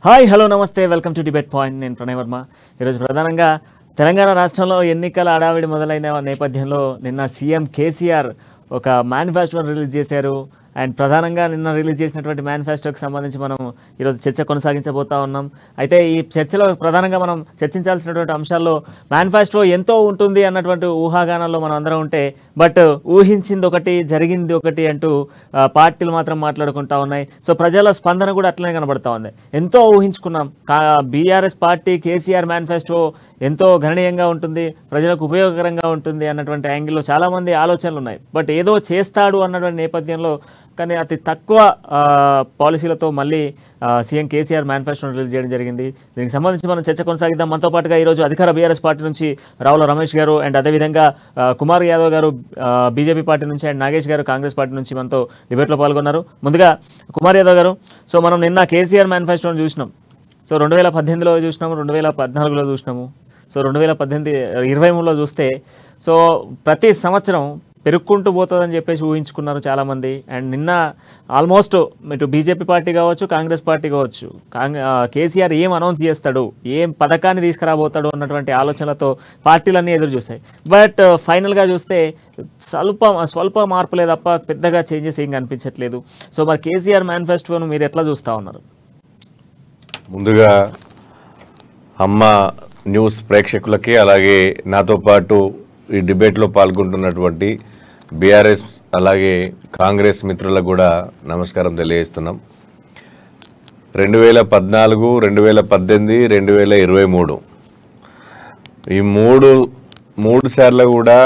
Hi hello నమస్తే welcome to debate point. నేను ప్రణయ్ వర్మ. ఈరోజు ప్రధానంగా తెలంగాణ రాష్ట్రంలో ఎన్నికల హడావిడి మొదలైన నేపథ్యంలో నిన్న సీఎం కేసీఆర్ ఒక మేనిఫెస్టోను రిలీజ్ చేశారు. అండ్ ప్రధానంగా నిన్న రిలీజ్ చేసినటువంటి మేనిఫెస్టోకి సంబంధించి మనం ఈరోజు చర్చ కొనసాగించబోతా ఉన్నాం. అయితే ఈ చర్చలో ప్రధానంగా మనం చర్చించాల్సినటువంటి అంశాల్లో మేనిఫెస్టో ఎంతో ఉంటుంది అన్నటువంటి ఊహాగానాల్లో మనం అందరం ఉంటే, బట్ ఊహించింది ఒకటి జరిగింది ఒకటి అంటూ పార్టీలు మాత్రం మాట్లాడుకుంటా ఉన్నాయి. సో ప్రజల స్పందన కూడా అట్లనే కనబడతా ఉంది. ఎంతో ఊహించుకున్నాం, బీఆర్ఎస్ పార్టీ కేసీఆర్ మేనిఫెస్టో ఎంతో గణనీయంగా ఉంటుంది, ప్రజలకు ఉపయోగకరంగా ఉంటుంది అన్నటువంటి యాంగిల్లో చాలామంది ఆలోచనలు ఉన్నాయి. బట్ ఏదో చేస్తాడు అన్నటువంటి నేపథ్యంలో కానీ అతి తక్కువ పాలసీలతో మళ్ళీ సీఎం కేసీఆర్ మేనిఫెస్టోను రిలీజ్ చేయడం జరిగింది. దీనికి సంబంధించి మనం చర్చ కొనసాగిద్దాం. మనతో పాటుగా ఈరోజు అధికార బీఆర్ఎస్ పార్టీ నుంచి రావుల రమేష్ గారు, అండ్ అదేవిధంగా కుమార్ యాదవ్ గారు బీజేపీ పార్టీ నుంచి, అండ్ నాగేష్ గారు కాంగ్రెస్ పార్టీ నుంచి మనతో డిబేట్లో పాల్గొన్నారు. ముందుగా కుమార్ యాదవ్ గారు, సో మనం నిన్న కేసీఆర్ మేనిఫెస్టోను చూసినాం. సో 2018లో చూసినాము, 2014లో చూసినాము, సో 2023లో చూస్తే సో ప్రతి సంవత్సరం పెరుక్కుంటూ పోతుందని చెప్పేసి ఊహించుకున్నారు చాలామంది. అండ్ నిన్న ఆల్మోస్ట్ ఇటు బీజేపీ పార్టీ కావచ్చు, కాంగ్రెస్ పార్టీ కావచ్చు, కేసీఆర్ ఏం అనౌన్స్ చేస్తాడు, ఏం పథకాన్ని తీసుకురాబోతాడు అన్నటువంటి ఆలోచనలతో పార్టీలన్నీ ఎదురు చూస్తాయి. బట్ ఫైనల్గా చూస్తే స్వల్ప మార్పులే తప్ప పెద్దగా చేంజెస్ ఏం కనిపించట్లేదు. సో మరి కేసీఆర్ మేనిఫెస్టోను మీరు ఎట్లా చూస్తూ ఉన్నారు? ముందుగా అమ్మ న్యూస్ ప్రేక్షకులకి, అలాగే నాతో పాటు ఈ డిబేట్లో పాల్గొంటున్నటువంటి బీఆర్ఎస్ అలాగే కాంగ్రెస్ మిత్రులకు కూడా నమస్కారం తెలియజేస్తున్నాం. 2014, 2018, 2023 ఈ మూడు సార్లు కూడా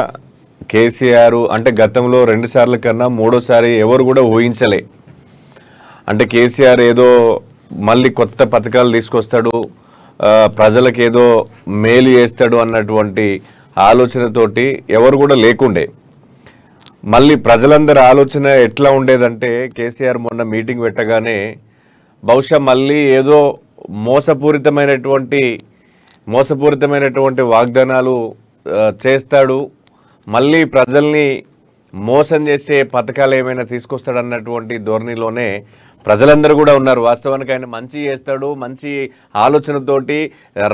కేసీఆర్ అంటే గతంలో 2 సార్ల కన్నా మూడోసారి ఎవరు కూడా ఊహించలే. అంటే కేసీఆర్ ఏదో మళ్ళీ కొత్త పథకాలు తీసుకొస్తాడు, ప్రజలకు ఏదో మేలు చేస్తాడు అన్నటువంటి ఆలోచనతోటి ఎవరు కూడా లేకుండే. మళ్ళీ ప్రజలందరి ఆలోచన ఎట్లా ఉండేదంటే, కేసీఆర్ మొన్న మీటింగ్ పెట్టగానే బహుశా మళ్ళీ ఏదో మోసపూరితమైనటువంటి వాగ్దానాలు చేస్తాడు, మళ్ళీ ప్రజల్ని మోసం చేసే పథకాలు ఏమైనా తీసుకొస్తాడు అన్నటువంటి ధోరణిలోనే ప్రజలందరూ కూడా ఉన్నారు. వాస్తవానికి ఆయన మంచి చేస్తాడు, మంచి ఆలోచనతోటి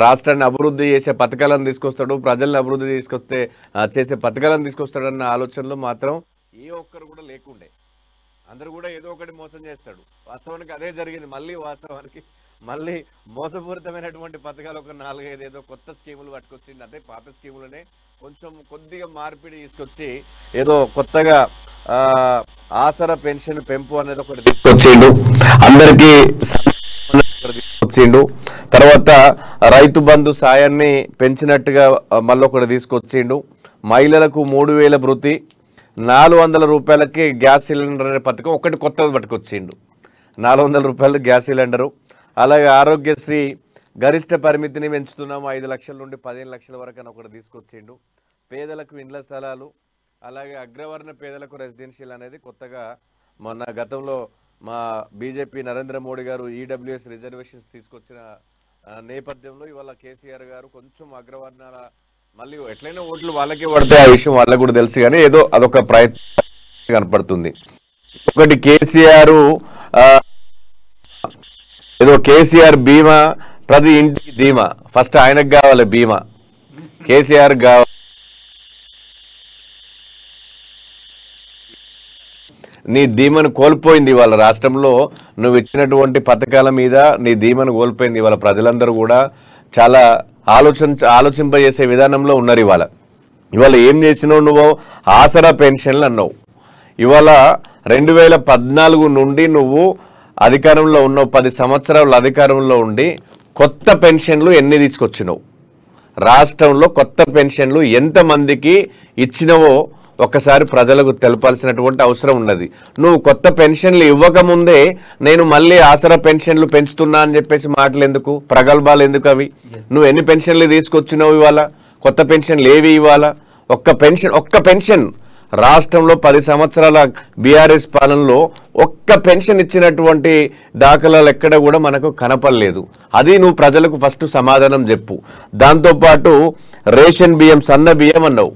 రాష్ట్రాన్ని అభివృద్ధి చేసే పథకాలను తీసుకొస్తాడు, ప్రజల్ని అభివృద్ధి చేసే పథకాలను తీసుకొస్తాడన్న ఆలోచనలు మాత్రం ఏ ఒక్కరు కూడా లేకుండే. అందరూ కూడా ఏదో ఒకటి మోసం చేస్తాడు. వాస్తవానికి అదే జరిగింది. మళ్ళీ మోసపూరితమైనటువంటి పథకాలు ఒక 4-5 ఏదో కొత్త స్కీములు పట్టుకొచ్చింది. అదే పాత స్కీములనే కొద్దిగా మార్పిడి తీసుకొచ్చి ఏదో కొత్తగా ఆసరా పెన్షన్ పెంపు అనేది ఒకటి తీసుకొచ్చిండు, అందరికీ తీసుకొచ్చిండు. తర్వాత రైతు బంధు సాయాన్ని పెంచినట్టుగా మళ్ళీ ఒకటి తీసుకొచ్చిండు. మహిళలకు 3000 భృతి, 400 రూపాయలకి గ్యాస్ సిలిండర్ అనే పథకం ఒకటి కొత్తది పట్టుకొచ్చిండు. 400 రూపాయలు గ్యాస్ సిలిండరు. అలాగే ఆరోగ్యశ్రీ గరిష్ట పరిమితిని పెంచుతున్నాము, 5 లక్షల నుండి 15 లక్షల వరకు అని ఒకటి తీసుకొచ్చిండు. పేదలకు ఇండ్ల స్థలాలు, అలాగే అగ్రవర్ణ పేదలకు రెసిడెన్షియల్ అనేది కొత్తగా మొన్న గతంలో మా బీజేపీ నరేంద్ర మోడీ గారు ఈడబ్ల్యూఎస్ రిజర్వేషన్స్ తీసుకొచ్చిన నేపథ్యంలో ఇవాళ కేసీఆర్ గారు కొంచెం అగ్రవర్ణాల మళ్ళీ ఎట్లయినా ఓట్లు వాళ్ళకే పడతాయి, ఆ విషయం వాళ్ళకు కూడా తెలుసు, కానీ ఏదో అదొక ప్రయత్నం కనపడుతుంది. ఒకటి కేసీఆర్ బీమా, ప్రతి ఇంటికి ధీమా. ఫస్ట్ ఆయనకు కావాలి బీమా, కేసీఆర్ కావాలి. నీ ధీమను కోల్పోయింది ఇవాళ రాష్ట్రంలో, నువ్వు ఇచ్చినటువంటి పథకాల మీద నీ ధీమను కోల్పోయింది. ఇవాళ ప్రజలందరూ కూడా చాలా ఆలోచింపజేసే విధానంలో ఉన్నారు. ఇవాళ ఏం చేసినావు నువ్వు? ఆసరా పెన్షన్లు అన్నావు. ఇవాళ 2014 నుండి నువ్వు అధికారంలో ఉన్నావు, 10 సంవత్సరాలు అధికారంలో ఉండి కొత్త పెన్షన్లు ఎన్ని తీసుకొచ్చినావు? రాష్ట్రంలో కొత్త పెన్షన్లు ఎంతమందికి ఇచ్చినవో ఒక్కసారి ప్రజలకు తెలపాల్సినటువంటి అవసరం ఉన్నది. నువ్వు కొత్త పెన్షన్లు ఇవ్వకముందే నేను మళ్ళీ ఆసరా పెన్షన్లు పెంచుతున్నా అని చెప్పేసి మాటలు ఎందుకు, ప్రగల్భాలు ఎందుకు? అవి నువ్వు ఎన్ని పెన్షన్లు తీసుకొచ్చినావు? ఇవాళ కొత్త పెన్షన్లు ఏవి? ఇవాళ ఒక్క పెన్షన్ రాష్ట్రంలో 10 సంవత్సరాల బీఆర్ఎస్ పాలనలో ఒక్క పెన్షన్ ఇచ్చినటువంటి దాఖలాలు ఎక్కడ కూడా మనకు కనపడలేదు. అది నువ్వు ప్రజలకు ఫస్ట్ సమాధానం చెప్పు. దాంతోపాటు రేషన్ బియ్యం, సన్న బియ్యం అన్నావు.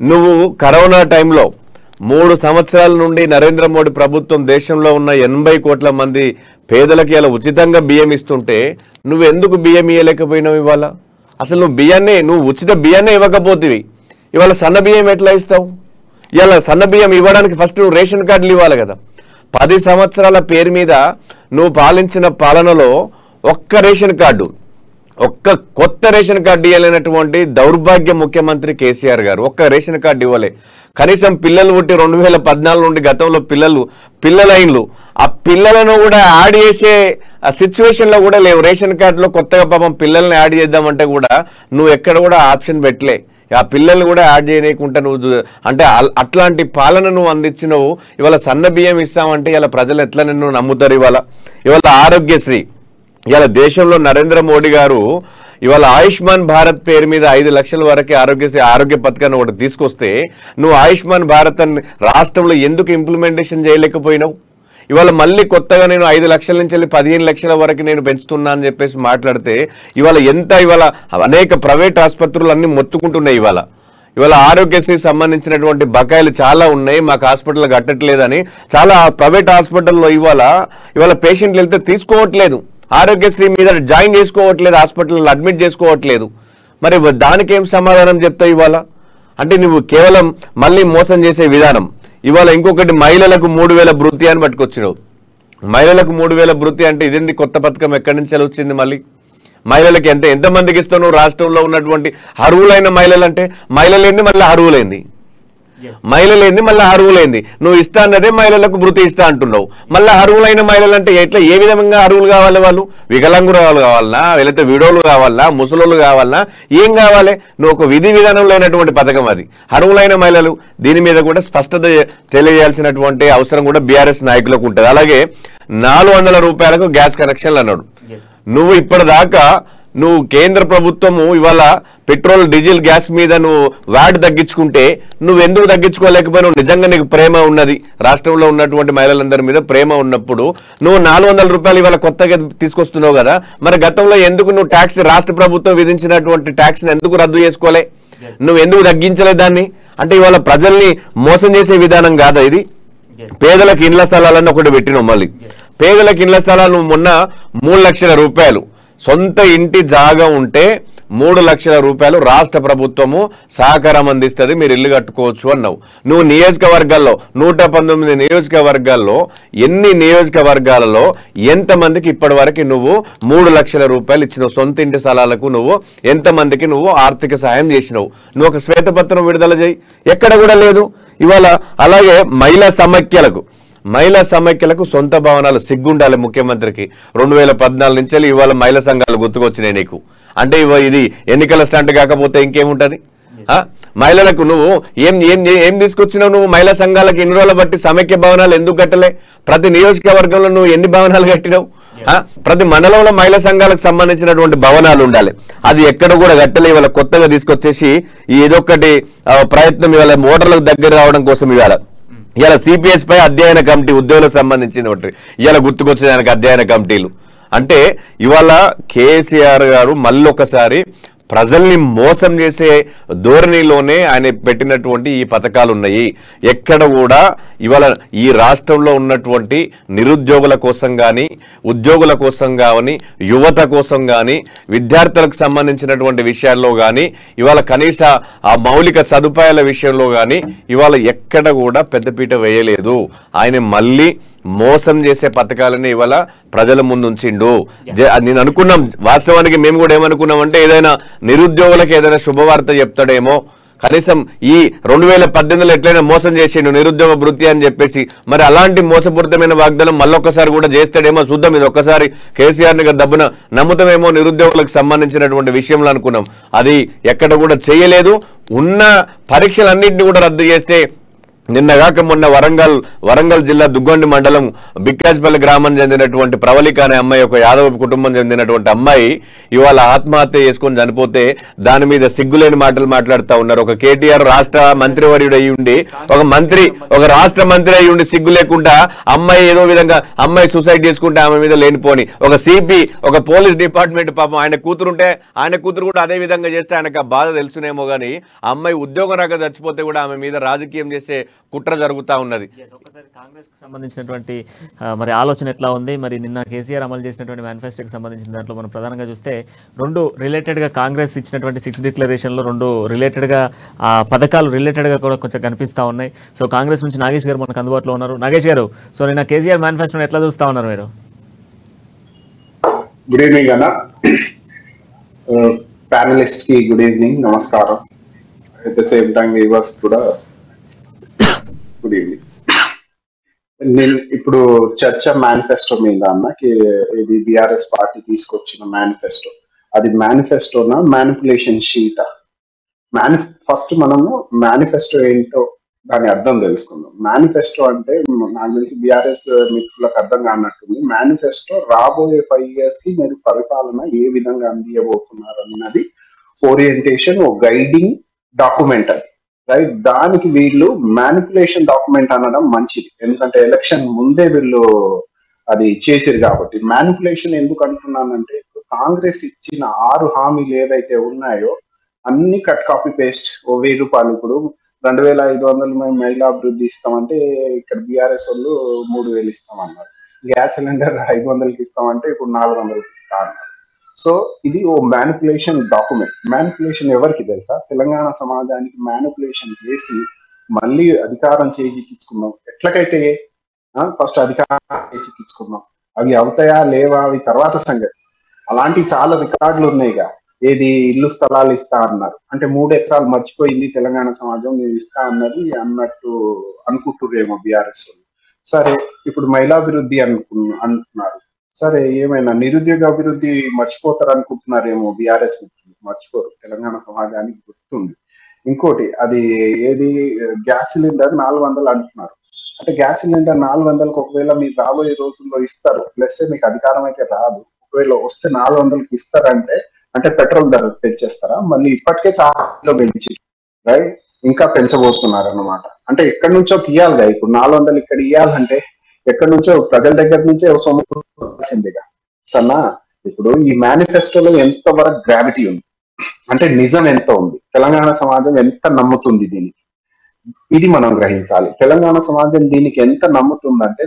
నువ్వు కరోనా టైంలో 3 సంవత్సరాల నుండి నరేంద్ర మోడీ ప్రభుత్వం దేశంలో ఉన్న 80 కోట్ల మంది పేదలకి ఇలా ఉచితంగా బియ్యం ఇస్తుంటే నువ్వు ఎందుకు బియ్యం ఇవ్వలేకపోయినావు? ఇవాళ అసలు నువ్వు ఉచిత బియ్యాన్నే ఇవ్వకపోతివి, ఇవాళ సన్న బియ్యం ఎట్లా ఇస్తావు? ఇవాళ సన్న బియ్యం ఇవ్వడానికి ఫస్ట్ నువ్వు రేషన్ కార్డులు ఇవ్వాలి కదా. 10 సంవత్సరాల పేరు మీద నువ్వు పాలించిన పాలనలో ఒక్క కొత్త రేషన్ కార్డు ఇవ్వలేనటువంటి దౌర్భాగ్య ముఖ్యమంత్రి కేసీఆర్ గారు. ఒక్క రేషన్ కార్డు ఇవ్వలే. కనీసం పిల్లలు పుట్టి 2014 నుండి గతంలో పిల్లలైన్లు ఆ పిల్లలను కూడా యాడ్ చేసే సిచ్యువేషన్లో కూడా లేవు. రేషన్ కార్డులో కొత్తగా పాపం పిల్లల్ని యాడ్ చేద్దామంటే కూడా నువ్వు ఎక్కడ కూడా ఆప్షన్ పెట్టలే. ఆ పిల్లల్ని కూడా యాడ్ చేయకుండా నువ్వు అంటే అట్లాంటి పాలన నువ్వు అందించినవు. ఇవాళ సన్న బియ్యం ఇస్తామంటే ఇలా ప్రజలు ఎట్లా నిన్ను నమ్ముతారు? ఇవాళ ఆరోగ్యశ్రీ, ఇవాళ దేశంలో నరేంద్ర మోడీ గారు ఇవాళ ఆయుష్మాన్ భారత్ పేరు మీద 5 లక్షల వరకు ఆరోగ్య పథకాన్ని ఒకటి తీసుకొస్తే నువ్వు ఆయుష్మాన్ భారత్ అని రాష్ట్రంలో ఎందుకు ఇంప్లిమెంటేషన్ చేయలేకపోయినావు? ఇవాళ మళ్ళీ కొత్తగా నేను 5 లక్షల నుంచి వెళ్ళి 15 లక్షల వరకు నేను పెంచుతున్నా అని చెప్పేసి మాట్లాడితే ఇవాళ అనేక ప్రైవేట్ ఆసుపత్రులు అన్ని మొత్తుకుంటున్నాయి. ఇవాళ ఆరోగ్యశ్రీ సంబంధించినటువంటి బకాయిలు చాలా ఉన్నాయి, మాకు హాస్పిటల్ కట్టట్లేదని చాలా ప్రైవేట్ హాస్పిటల్లో ఇవాళ పేషెంట్లు వెళ్తే తీసుకోవట్లేదు, ఆరోగ్యశ్రీ మీద జాయిన్ చేసుకోవట్లేదు, హాస్పిటల్లో అడ్మిట్ చేసుకోవట్లేదు. మరి దానికి ఏం సమాధానం చెప్తావు? అంటే నువ్వు కేవలం మళ్ళీ మోసం చేసే విధానం. ఇంకొకటి మహిళలకు 3000 భృతి అని పట్టుకొచ్చినావు. మహిళలకు 3000 భృతి అంటే ఇదేంటి కొత్త పథకం? ఎక్కడి నుంచి వచ్చింది? మళ్ళీ మహిళలకి ఎంతమందికి ఇస్తావు నువ్వు? రాష్ట్రంలో ఉన్నటువంటి అర్హులైన మహిళలు అంటే మహిళలేంది మళ్ళీ అర్హులైంది, మహిళలేంది మళ్ళీ అర్హులైంది. నువ్వు ఇస్తా అన్నదే మహిళలకు భృతి ఇస్తా అంటున్నావు. మళ్ళీ అర్హులైన మహిళలు అంటే ఎట్లా, ఏ విధంగా అర్హులు కావాలి? వాళ్ళు వికలాంగులు కావాలన్నా, లేకపోతే విడోలు కావాలన్నా, ముసలోళ్ళు కావాలన్నా, ఏం కావాలి? నువ్వు ఒక విధి విధానం లేనటువంటి పథకం అది. అర్హులైన మహిళలు దీని మీద కూడా స్పష్టత తెలియజేయాల్సినటువంటి అవసరం కూడా బీఆర్ఎస్ నాయకులకు ఉంటుంది. అలాగే 400 రూపాయలకు గ్యాస్ కనెక్షన్లు అన్నాడు. నువ్వు ఇప్పటిదాకా కేంద్ర ప్రభుత్వము ఇవాళ పెట్రోల్ డీజిల్ గ్యాస్ మీద నువ్వు వ్యాట్ తగ్గించుకుంటే నువ్వు ఎందుకు తగ్గించుకోలేకపోయినావు? నిజంగా నీకు ప్రేమ ఉన్నది, రాష్ట్రంలో ఉన్నటువంటి మహిళలందరి మీద ప్రేమ ఉన్నప్పుడు నువ్వు 400 రూపాయలు ఇవాళ కొత్తగా తీసుకొస్తున్నావు కదా. మరి గతంలో ఎందుకు నువ్వు ట్యాక్స్, రాష్ట్ర ప్రభుత్వం విధించినటువంటి ట్యాక్స్ని ఎందుకు రద్దు చేసుకోలే? నువ్వు ఎందుకు తగ్గించలేదు దాన్ని? అంటే ఇవాళ ప్రజల్ని మోసం చేసే విధానం కాదా ఇది? పేదలకు ఇండ్ల స్థలాలన్నీ ఒకటి పెట్టినావు. మళ్ళీ పేదలకు ఇండ్ల స్థలాలు నువ్వు మొన్న 3 లక్షల రూపాయలు సొంత ఇంటి జాగా ఉంటే 3 లక్షల రూపాయలు రాష్ట్ర ప్రభుత్వము సహకారం అందిస్తుంది, మీరు ఇల్లు కట్టుకోవచ్చు అన్నావు. నువ్వు నియోజకవర్గాల్లో 119 నియోజకవర్గాల్లో ఎన్ని నియోజకవర్గాలలో ఎంతమందికి ఇప్పటి వరకు నువ్వు 3 లక్షల రూపాయలు ఇచ్చినావు? సొంత ఇంటి స్థలాలకు నువ్వు ఎంతమందికి నువ్వు ఆర్థిక సహాయం చేసినావు? నువ్వు ఒక శ్వేతపత్రం విడుదల చేయి, ఎక్కడ కూడా లేదు. అలాగే మహిళా సమైక్యలకు సొంత భవనాలు సిగ్గుండాలి ముఖ్యమంత్రికి. 2014 నుంచి ఇవాళ మహిళా సంఘాలు గుర్తుకొచ్చినాయి నీకు. అంటే ఇది ఎన్నికల స్టంట్ కాకపోతే ఇంకేముంటది? మహిళలకు నువ్వు ఏం తీసుకొచ్చినావు? నువ్వు మహిళా సంఘాలకు ఎన్ని రోజులు బట్టి సమైక్య భవనాలు ఎందుకు కట్టలే? ప్రతి నియోజకవర్గంలో నువ్వు ఎన్ని భవనాలు కట్టినావు? ప్రతి మండలంలో మహిళా సంఘాలకు సంబంధించినటువంటి భవనాలు ఉండాలి, అది ఎక్కడ కూడా కట్టలే. ఇవాళ కొత్తగా తీసుకొచ్చేసి ఏదొక్కటి ప్రయత్నం ఇవాళ ఓటర్లకు దగ్గర రావడం కోసం ఇవాళ సిపిఎస్ పై అధ్యయన కమిటీ ఉద్యోగులకు సంబంధించిన ఇవాళ గుర్తుకొచ్చేదానికి అధ్యయన కమిటీలు. అంటే ఇవాళ కేసీఆర్ గారు మళ్ళొకసారి ప్రజల్ని మోసం చేసే ధోరణిలోనే ఆయన పెట్టినటువంటి ఈ పథకాలు ఉన్నాయి. ఎక్కడ కూడా ఇవాళ ఈ రాష్ట్రంలో ఉన్నటువంటి నిరుద్యోగుల కోసం కానీ, ఉద్యోగుల కోసం కానీ, యువత కోసం కానీ, విద్యార్థులకు సంబంధించినటువంటి విషయాల్లో కానీ, ఇవాళ కనీస ఆ మౌలిక సదుపాయాల విషయంలో కానీ ఇవాళ ఎక్కడ కూడా పెద్దపీట వేయలేదు. ఆయన మళ్ళీ మోసం చేసే పథకాలని ఇవాళ ప్రజల ముందు ఉంచిండు. నేను అనుకున్నాం, వాస్తవానికి మేము కూడా ఏమనుకున్నాం అంటే ఏదైనా నిరుద్యోగులకు ఏదైనా శుభవార్త చెప్తాడేమో, కనీసం ఈ 2018లో ఎట్లయినా మోసం చేసిండు నిరుద్యోగ భృతి అని చెప్పేసి, మరి అలాంటి మోసపూరితమైన వాగ్దానం మళ్ళొక్కసారి కూడా చేస్తాడేమో చూద్దాం. ఇది ఒక్కసారి కేసీఆర్ని దబ్బున నమ్ముతామేమో నిరుద్యోగులకు సంబంధించినటువంటి విషయంలో అనుకున్నాం. అది ఎక్కడ కూడా చేయలేదు. ఉన్న పరీక్షలన్నింటినీ కూడా రద్దు చేస్తే నిన్నగాక మొన్న వరంగల్ జిల్లా దుగ్గొండి మండలం బిక్కాజ్పల్లి గ్రామం చెందినటువంటి ప్రవళిక అనే అమ్మాయి, ఒక యాదవ కుటుంబం చెందినటువంటి అమ్మాయి ఇవాళ ఆత్మహత్య చేసుకుని చనిపోతే దాని మీద సిగ్గులేని మాటలు మాట్లాడుతూ ఉన్నారు. ఒక కేటీఆర్ రాష్ట్ర మంత్రివర్యుడు అయి ఉండి, ఒక రాష్ట్ర మంత్రి అయి ఉండి సిగ్గు లేకుండా అమ్మాయి ఏదో విధంగా అమ్మాయి సూసైడ్ చేసుకుంటే ఆమె మీద లేనిపోని ఒక సిపి, ఒక పోలీస్ డిపార్ట్మెంట్ పాపం ఆయన కూతురుంటే ఆయన కూతురు కూడా అదే విధంగా చేస్తే ఆయనకు ఆ బాధ తెలుసునేమో కానీ అమ్మాయి ఉద్యోగం రాక చచ్చిపోతే కూడా ఆమె మీద రాజకీయం చేసే కుట్ర జరుగుతూ ఉన్నది. ఒక్కసారి కాంగ్రెస్ కు సంబంధించినటువంటి మరి ఆలోచన ఎట్లా ఉంది, మరి నిన్న కేసీఆర్ అమలు చేసినటువంటి మేనిఫెస్టోకి సంబంధించిన దాంట్లో మనం ప్రధానంగా చూస్తే రెండు రిలేటెడ్గా కాంగ్రెస్ ఇచ్చినటువంటి 6 డిక్లరేషన్లో రెండు రిలేటెడ్గా పథకాలు రిలేటెడ్గా కూడా కొంచెం కనిపిస్తూ ఉన్నాయి. సో కాంగ్రెస్ నుంచి నాగేష్ గారు మనకు అందుబాటులో ఉన్నారు. నాగేష్ గారు, సో నిన్న కేసీఆర్ మేనిఫెస్టోని ఎట్లా చూస్తూ ఉన్నారు మీరు? గుడ్ ఈవినింగ్ అన్న, ప్యానలిస్ట్ కి గుడ్ ఈవినింగ్, నమస్కారం. At the same time viewers కూడా గుడ్ ఈవినింగ్. నేను ఇప్పుడు చర్చ మేనిఫెస్టో మీద అన్న, ఇది బిఆర్ఎస్ పార్టీ తీసుకొచ్చిన మేనిఫెస్టో. అది మేనిఫెస్టోనా మ్యానిపులేషన్ షీటా? ఫస్ట్ మనము మేనిఫెస్టో ఏంటో దాని అర్థం తెలుసుకుందాం. మేనిఫెస్టో అంటే నాకు తెలిసి బిఆర్ఎస్ మిత్రులకు అర్థం కానట్టుంది. మేనిఫెస్టో రాబోయే 5 years కి మీరు పరిపాలన ఏ విధంగా అందియబోతున్నారు అన్నది ఓరియంటేషన్, ఓ గైడింగ్ డాక్యుమెంట్ అది, రైట్? దానికి వీళ్ళు మ్యానిపులేషన్ డాక్యుమెంట్ అనడం మంచిది, ఎందుకంటే ఎలక్షన్ ముందే వీళ్ళు అది చేసిరు కాబట్టి. మ్యానిపులేషన్ ఎందుకు అంటున్నానంటే, ఇప్పుడు కాంగ్రెస్ ఇచ్చిన 6 హామీలు ఏవైతే ఉన్నాయో అన్ని కట్ కాపీ పేస్ట్. ఓ 1000 రూపాయలు ఇప్పుడు 2500 మేము మహిళా అభివృద్ధి ఇస్తామంటే ఇక్కడ బిఆర్ఎస్ వాళ్ళు 3000 ఇస్తామన్నారు. గ్యాస్ సిలిండర్ 500కి ఇస్తామంటే ఇప్పుడు 400కి ఇస్తా అన్నారు. సో ఇది ఓ మ్యానిపులేషన్ డాక్యుమెంట్. మ్యానిపులేషన్ ఎవరికి తెలుసా? తెలంగాణ సమాజానికి మ్యానిపులేషన్ చేసి మళ్ళీ అధికారం చేజిక్కించుకున్నాం. ఎట్లకైతే ఫస్ట్ అధికారం చేజిక్కించుకున్నాం, అవి అవుతాయా లేవా అవి తర్వాత సంగతి. అలాంటి చాలా రికార్డులు ఉన్నాయిగా. ఏది ఇల్లు స్థలాలు ఇస్తా అన్నారు అంటే 3 ఎకరాలు మర్చిపోయింది తెలంగాణ సమాజం, నేను ఇస్తా అన్నది అన్నట్టు అనుకుంటుర్రేమో బిఆర్ఎస్. సరే, ఇప్పుడు మహిళాభివృద్ధి అంటున్నారు. సరే, ఏమైనా నిరుద్యోగ అభివృద్ధి మర్చిపోతారు అనుకుంటున్నారేమో బిఆర్ఎస్ మిత్రులు. మర్చిపోరు, తెలంగాణ సమాజానికి గుర్తుంది. ఇంకోటి, అది ఏది గ్యాస్ సిలిండర్ 400 అంటున్నారు. అంటే గ్యాస్ సిలిండర్ 400కి ఒకవేళ మీరు రాబోయే రోజుల్లో ఇస్తారు, ప్లస్ మీకు అధికారం అయితే రాదు, ఒకవేళ వస్తే 400కి ఇస్తారంటే అంటే పెట్రోల్ ధర పెంచేస్తారా? మళ్ళీ ఇప్పటికే చాలా పెంచి, రైట్, ఇంకా పెంచబోతున్నారు అన్నమాట. అంటే ఎక్కడి నుంచో తీయాలిగా. ఇప్పుడు 400 ఇక్కడ ఇవ్వాలంటే ఎక్కడి నుంచో ప్రజల దగ్గర నుంచే సొమ్ముగా. సన్నా, ఇప్పుడు ఈ మేనిఫెస్టోలో ఎంత వరకు గ్రావిటీ ఉంది అంటే నిజం ఎంత ఉంది, తెలంగాణ సమాజం ఎంత నమ్ముతుంది దీనికి, ఇది మనం గ్రహించాలి. తెలంగాణ సమాజం దీనికి ఎంత నమ్ముతుందంటే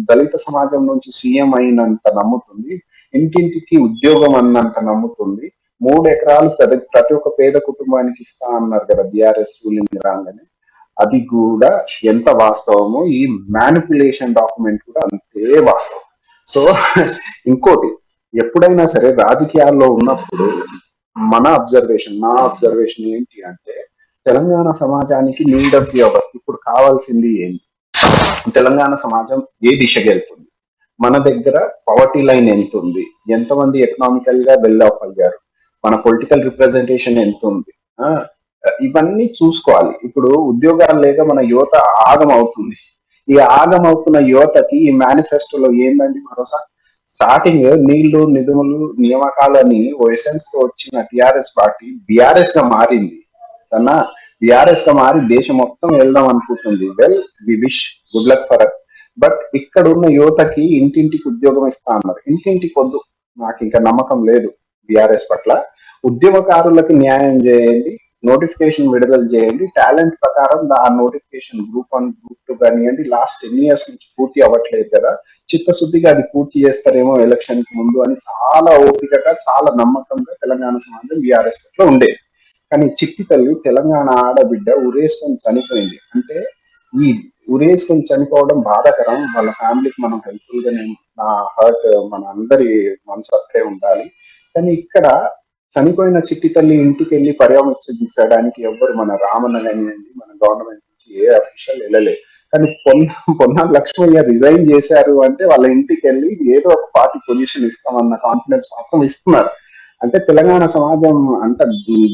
దళిత సమాజం నుంచి సీఎం అయినంత నమ్ముతుంది, ఇంటింటికి ఉద్యోగం అన్నంత నమ్ముతుంది, 3 ఎకరాలు ప్రతి ఒక్క పేద కుటుంబానికి ఇస్తా అన్నారు కదా బిఆర్ఎస్ రూలింగ్ రాగానే. అది కూడా ఎంత వాస్తవమో ఈ మ్యానిపులేషన్ డాక్యుమెంట్ కూడా అంతే వాస్తవం. సో ఇంకోటి, ఎప్పుడైనా సరే రాజకీయాల్లో ఉన్నప్పుడు నా అబ్జర్వేషన్ ఏంటి అంటే, తెలంగాణ సమాజానికి నీడ్ ఆఫ్ ది అవర్ ఇప్పుడు కావాల్సింది ఏంటి, తెలంగాణ సమాజం ఏ దిశకి వెళ్తుంది, మన దగ్గర పవర్టీ లైన్ ఎంత ఉంది, ఎంతమంది ఎకనామికల్ గా వెల్ ఆఫ్ అయ్యారు, మన పొలిటికల్ రిప్రజెంటేషన్ ఎంత ఉంది, ఇవన్నీ చూసుకోవాలి. ఇప్పుడు ఉద్యోగాలు లేక మన యువత ఆగం అవుతుంది. ఈ ఆగం అవుతున్న యువతకి ఈ మేనిఫెస్టోలో ఏందండి భరోసా? స్టార్టింగ్ నీళ్లు, నిధులు, నియామకాలని ఓ ఎసెన్స్ తో వచ్చిన టిఆర్ఎస్ పార్టీ బిఆర్ఎస్ గా మారింది. సన్నా, బిఆర్ఎస్ గా మారి దేశం మొత్తం వెళ్దాం అనుకుంటుంది. Well, we wish good luck for. But ఇక్కడ ఉన్న యువతకి ఇంటింటికి ఉద్యోగం ఇస్తా అన్నారు. ఇంటింటికి వద్దు, నాకు ఇంకా నమ్మకం లేదు బిఆర్ఎస్ పట్ల. ఉద్యమకారులకు న్యాయం చేయండి, నోటిఫికేషన్ విడుదల చేయండి, టాలెంట్ ప్రకారం ఆ నోటిఫికేషన్ గ్రూప్ 1, గ్రూప్ 2 కానివ్వండి, లాస్ట్ 10 years నుంచి పూర్తి అవ్వట్లేదు కదా, చిత్తశుద్ధిగా అది పూర్తి చేస్తారేమో ఎలక్షన్ కి ముందు అని చాలా ఓపికగా, చాలా నమ్మకంగా తెలంగాణ సమాజం బిఆర్ఎస్ పట్ల ఉండేది. కానీ చిట్టి తల్లి తెలంగాణ ఆడబిడ్డ ఉరేసుకొని చనిపోయింది. అంటే ఈ ఉరేసుకొని చనిపోవడం బాధాకరం. వాళ్ళ ఫ్యామిలీకి మనం హెల్ప్ఫుల్ గా, నా హర్ట్ మన అందరి మనసు అక్కడే ఉండాలి. కానీ ఇక్కడ చనిపోయిన చిట్టి తల్లి ఇంటికి వెళ్ళి పర్యవేక్షించడానికి ఎవ్వరు, మన రామన్న కానివ్వండి, మన గవర్నమెంట్ నుంచి ఏ అఫీషియల్ వెళ్ళలేదు. కానీ పొన్నాల లక్ష్మయ్య రిజైన్ చేశారు అంటే వాళ్ళ ఇంటికి వెళ్ళి ఏదో ఒక పార్టీ పొజిషన్ ఇస్తామన్న కాన్ఫిడెన్స్ మాత్రం ఇస్తున్నారు. అంటే తెలంగాణ సమాజం అంత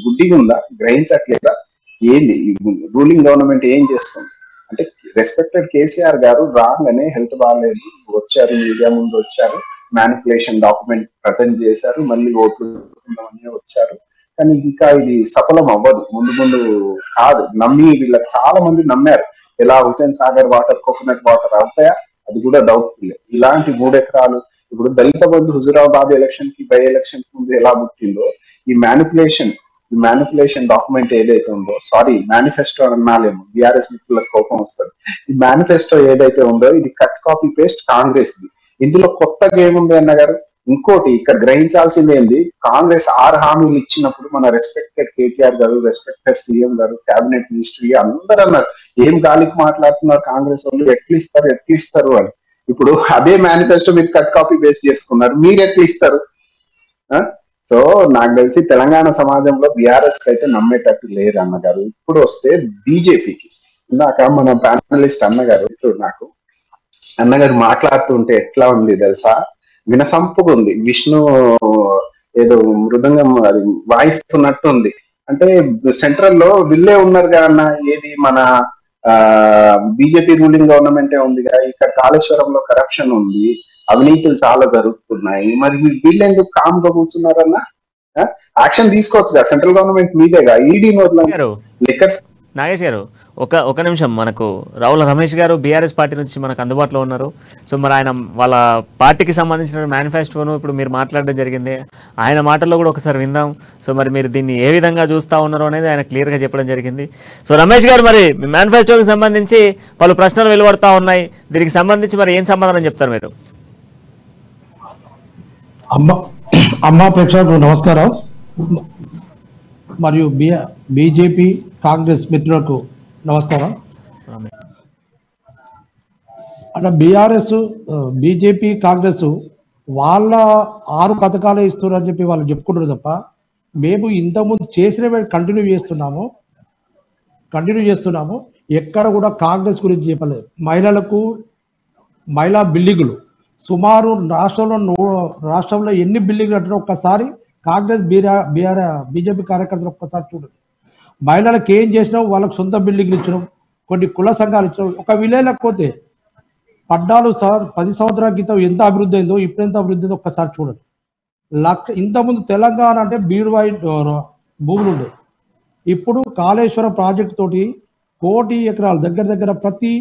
గుడ్డిగా ఉందా, గ్రహించట్లేదా? ఏంది రూలింగ్ గవర్నమెంట్ ఏం చేస్తుంది అంటే, రెస్పెక్టెడ్ కేసీఆర్ గారు రాగానే హెల్త్ బాగాలేదు వచ్చారు, మీడియా ముందు వచ్చారు, మ్యానిపులేషన్ డాక్యుమెంట్ ప్రజెంట్ చేశారు, మళ్ళీ ఓట్లు వచ్చారు. కానీ ఇంకా ఇది సఫలం అవ్వదు, ముందు ముందు కాదు. నమ్మి వీళ్ళకి చాలా మంది నమ్మారు. ఎలా Hussain Sagar water, coconut water అవుతాయా, అది కూడా డౌట్ఫుల్. ఇలాంటి 3 ఎకరాలు ఇప్పుడు దళిత బంధు హుజురాబాద్ ఎలక్షన్ కి, బై ఎలక్షన్ కి ముందు ఎలా పుట్టిందో, ఈ మ్యానిపులేషన్ మ్యానిపులేషన్ డాక్యుమెంట్ ఏదైతే ఉందో, సారీ మేనిఫెస్టో అనాలేమో, బీఆర్ఎస్ మిత్రులకు కోపం వస్తుంది. ఈ మేనిఫెస్టో ఏదైతే ఉందో ఇది కట్ కాపీ పేస్ట్ కాంగ్రెస్ ది. ఇందులో కొత్తగా ఏముంది అన్న గారు? ఇంకోటి ఇక్కడ గ్రహించాల్సింది ఏంది, కాంగ్రెస్ 6 హామీలు ఇచ్చినప్పుడు మన రెస్పెక్టెడ్ కేటీఆర్ గారు, రెస్పెక్టెడ్ సీఎం గారు, కేబినెట్ మినిస్ట్రీ అందరూ అన్నారు ఏం గాలికి మాట్లాడుతున్నారు కాంగ్రెస్ వాళ్ళు, ఎట్లా ఇస్తారు అని. ఇప్పుడు అదే మేనిఫెస్టో మీరు కట్ కాపీ బేస్ చేసుకున్నారు, మీరు ఎట్లా ఇస్తారు? సో నాకు తెలిసి తెలంగాణ సమాజంలో బీఆర్ఎస్ కి అయితే నమ్మేటట్టు లేరు అన్నగారు. ఇప్పుడు వస్తే బీజేపీకి, ఇందాక మన ప్యానలిస్ట్ అన్నగారు ఇప్పుడు నాకు అన్నగారు మాట్లాడుతుంటే ఎట్లా ఉంది తెలుసా, వినసంపుగా ఉంది. విష్ణు ఏదో మృదంగం అది వాయిస్తున్నట్టు ఉంది. అంటే సెంట్రల్ లో వీళ్ళే ఉన్నారుగా అన్న, ఏది మన బీజేపీ రూలింగ్ గవర్నమెంటే ఉందిగా, ఇక్కడ కాళేశ్వరంలో కరప్షన్ ఉంది, అవినీతులు చాలా జరుగుతున్నాయి, మరి వీళ్ళు ఎందుకు కామ్ గా కూర్చున్నారన్న? యాక్షన్ తీసుకోవచ్చుగా, సెంట్రల్ గవర్నమెంట్ మీదేగా, ఈడీ లిక్కర్స్. నాగేష్ గారు ఒక నిమిషం, మనకు రావుల రమేష్ గారు బీఆర్ఎస్ పార్టీ నుంచి మనకు అందుబాటులో ఉన్నారు. సో మరి ఆయన వాళ్ళ పార్టీకి సంబంధించిన మేనిఫెస్టోను ఇప్పుడు మీరు మాట్లాడడం జరిగింది, ఆయన మాటల్లో కూడా ఒకసారి విందాం. సో మరి మీరు దీన్ని ఏ విధంగా చూస్తూ ఉన్నారో అనేది ఆయన క్లియర్గా చెప్పడం జరిగింది. సో రమేష్ గారు, మరి మీ మేనిఫెస్టోకి సంబంధించి పలు ప్రశ్నలు వెలువడుతూ ఉన్నాయి, దీనికి సంబంధించి మరి ఏం సమాధానం చెప్తారు మీరు? అమ్మా ప్రేక్షకులకు నమస్కారం, మరియు బీజేపీ కాంగ్రెస్ మిత్రులకు నమస్కారం. అంటే బీజేపీ కాంగ్రెస్ వాళ్ళ 6 పథకాలు ఇస్తున్నారు అని చెప్పి వాళ్ళు చెప్పుకుంటారు తప్ప, మేము ఇంతకుముందు చేసినవి కంటిన్యూ చేస్తున్నాము. ఎక్కడ కూడా కాంగ్రెస్ గురించి చెప్పలేదు. మహిళా బిల్డింగులు సుమారు రాష్ట్రంలో ఎన్ని బిల్డింగ్లు అంటే ఒక్కసారి కాంగ్రెస్ బీజేపీ కార్యకర్తలు ఒక్కసారి చూడండి. మహిళలకు ఏం చేసినాం, వాళ్ళకు సొంత బిల్డింగ్లు ఇచ్చినాం, కొన్ని కుల సంఘాలు ఇచ్చినాం. ఒక విలేజ్లకు పోతే 10 సంవత్సరాల క్రితం ఎంత అభివృద్ధి అయిందో ఇప్పుడు ఎంత అభివృద్ధి అయిందో ఒక్కసారి చూడండి. ఇంతకుముందు తెలంగాణ అంటే బీడువాయి భూములు ఉండే, ఇప్పుడు కాళేశ్వరం ప్రాజెక్టు తోటి 1 కోటి ఎకరాలు దగ్గర ప్రతి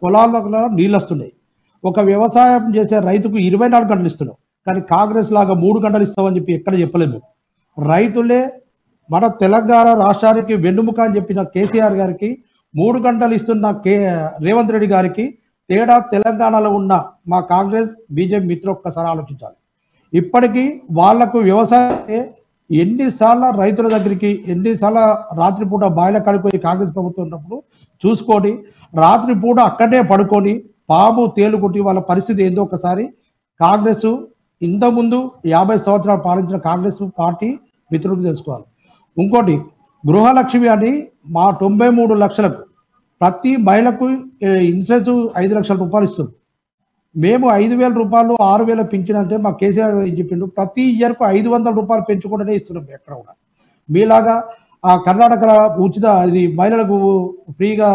పొలాల్లో నీళ్ళు వస్తున్నాయి. ఒక వ్యవసాయం చేసే రైతుకు 24 గంటలు ఇస్తున్నాం, కానీ కాంగ్రెస్ లాగా 3 గంటలు ఇస్తామని చెప్పి ఎక్కడ చెప్పలేము. రైతులే మన తెలంగాణ రాష్ట్రానికి వెన్నుముక అని చెప్పిన కేసీఆర్ గారికి 3 గంటలు ఇస్తున్న రేవంత్ రెడ్డి గారికి తేడా తెలంగాణలో ఉన్న మా కాంగ్రెస్ బీజేపీ మిత్రులు ఒక్కసారి ఆలోచించాలి. ఇప్పటికీ వాళ్లకు వ్యవసాయం ఎన్నిసార్లు రైతుల దగ్గరికి, ఎన్నిసార్లు రాత్రిపూట బాయిల కడిపోయి కాంగ్రెస్ ప్రభుత్వం ఉన్నప్పుడు చూసుకొని రాత్రిపూట అక్కడే పడుకొని పాము తేలు కొట్టి వాళ్ళ పరిస్థితి ఏందో ఒకసారి కాంగ్రెస్ ఇంతకుముందు 50 సంవత్సరాలు పాలించిన కాంగ్రెస్ పార్టీ మిత్రులకు తెలుసుకోవాలి. ఇంకోటి, గృహలక్ష్మి అని మా 93 లక్షలకు ప్రతి మహిళకు ఇన్సూరెన్స్ 5 లక్షల రూపాయలు ఇస్తుంది. మేము 5,000 రూపాయలు 6,000 పెంచినంటే మా కేసీఆర్ ఏం చెప్పిండు, ప్రతి ఇయర్కు 500 రూపాయలు పెంచుకుంటూనే ఇస్తున్నాం. ఎక్కడ కూడా మీలాగా కర్ణాటక ఉచిత ఇది మహిళలకు ఫ్రీగా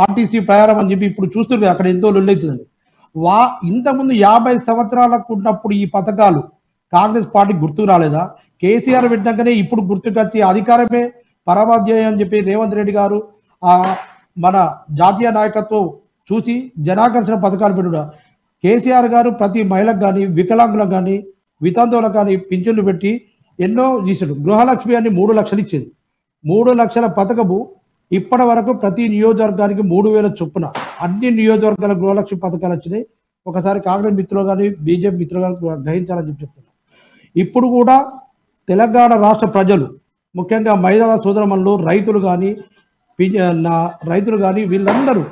ఆర్టీసీ ప్రయాణం అని చెప్పి ఇప్పుడు చూస్తున్నారు, అక్కడ ఎంతో లొల్లెత్తుందండి. ఇంతకుముందు 50 సంవత్సరాలకు ఉన్నప్పుడు ఈ పథకాలు కాంగ్రెస్ పార్టీ గుర్తుకు రాలేదా? కేసీఆర్ పెట్టినాకనే ఇప్పుడు గుర్తుకొచ్చి అధికారమే పరమాధ్యాయం అని చెప్పి రేవంత్ రెడ్డి గారు మన జాతీయ నాయకత్వం చూసి జనాకర్షణ పథకాలు పెట్టుడా. కేసీఆర్ గారు ప్రతి మహిళకు కానీ, వికలాంగులకు కానీ, వితంతువులకు కానీ పింఛన్లు పెట్టి ఎన్నో చేశాడు. గృహలక్ష్మి అని 3 లక్షలు ఇచ్చేది. 3 లక్షల పథకము ఇప్పటి వరకు ప్రతి నియోజకవర్గానికి 3,000 చొప్పున అన్ని నియోజకవర్గాల గృహలక్ష్మి పథకాలు వచ్చినాయి. ఒకసారి కాంగ్రెస్ మిత్రులు కానీ బీజేపీ మిత్రులు కానీ గ్రహించాలని చెప్పి చెప్తున్నారు. ఇప్పుడు కూడా తెలంగాణ రాష్ట్ర ప్రజలు, ముఖ్యంగా మహిళా సోదరమణులు, రైతులు కానీ వీళ్ళందరూ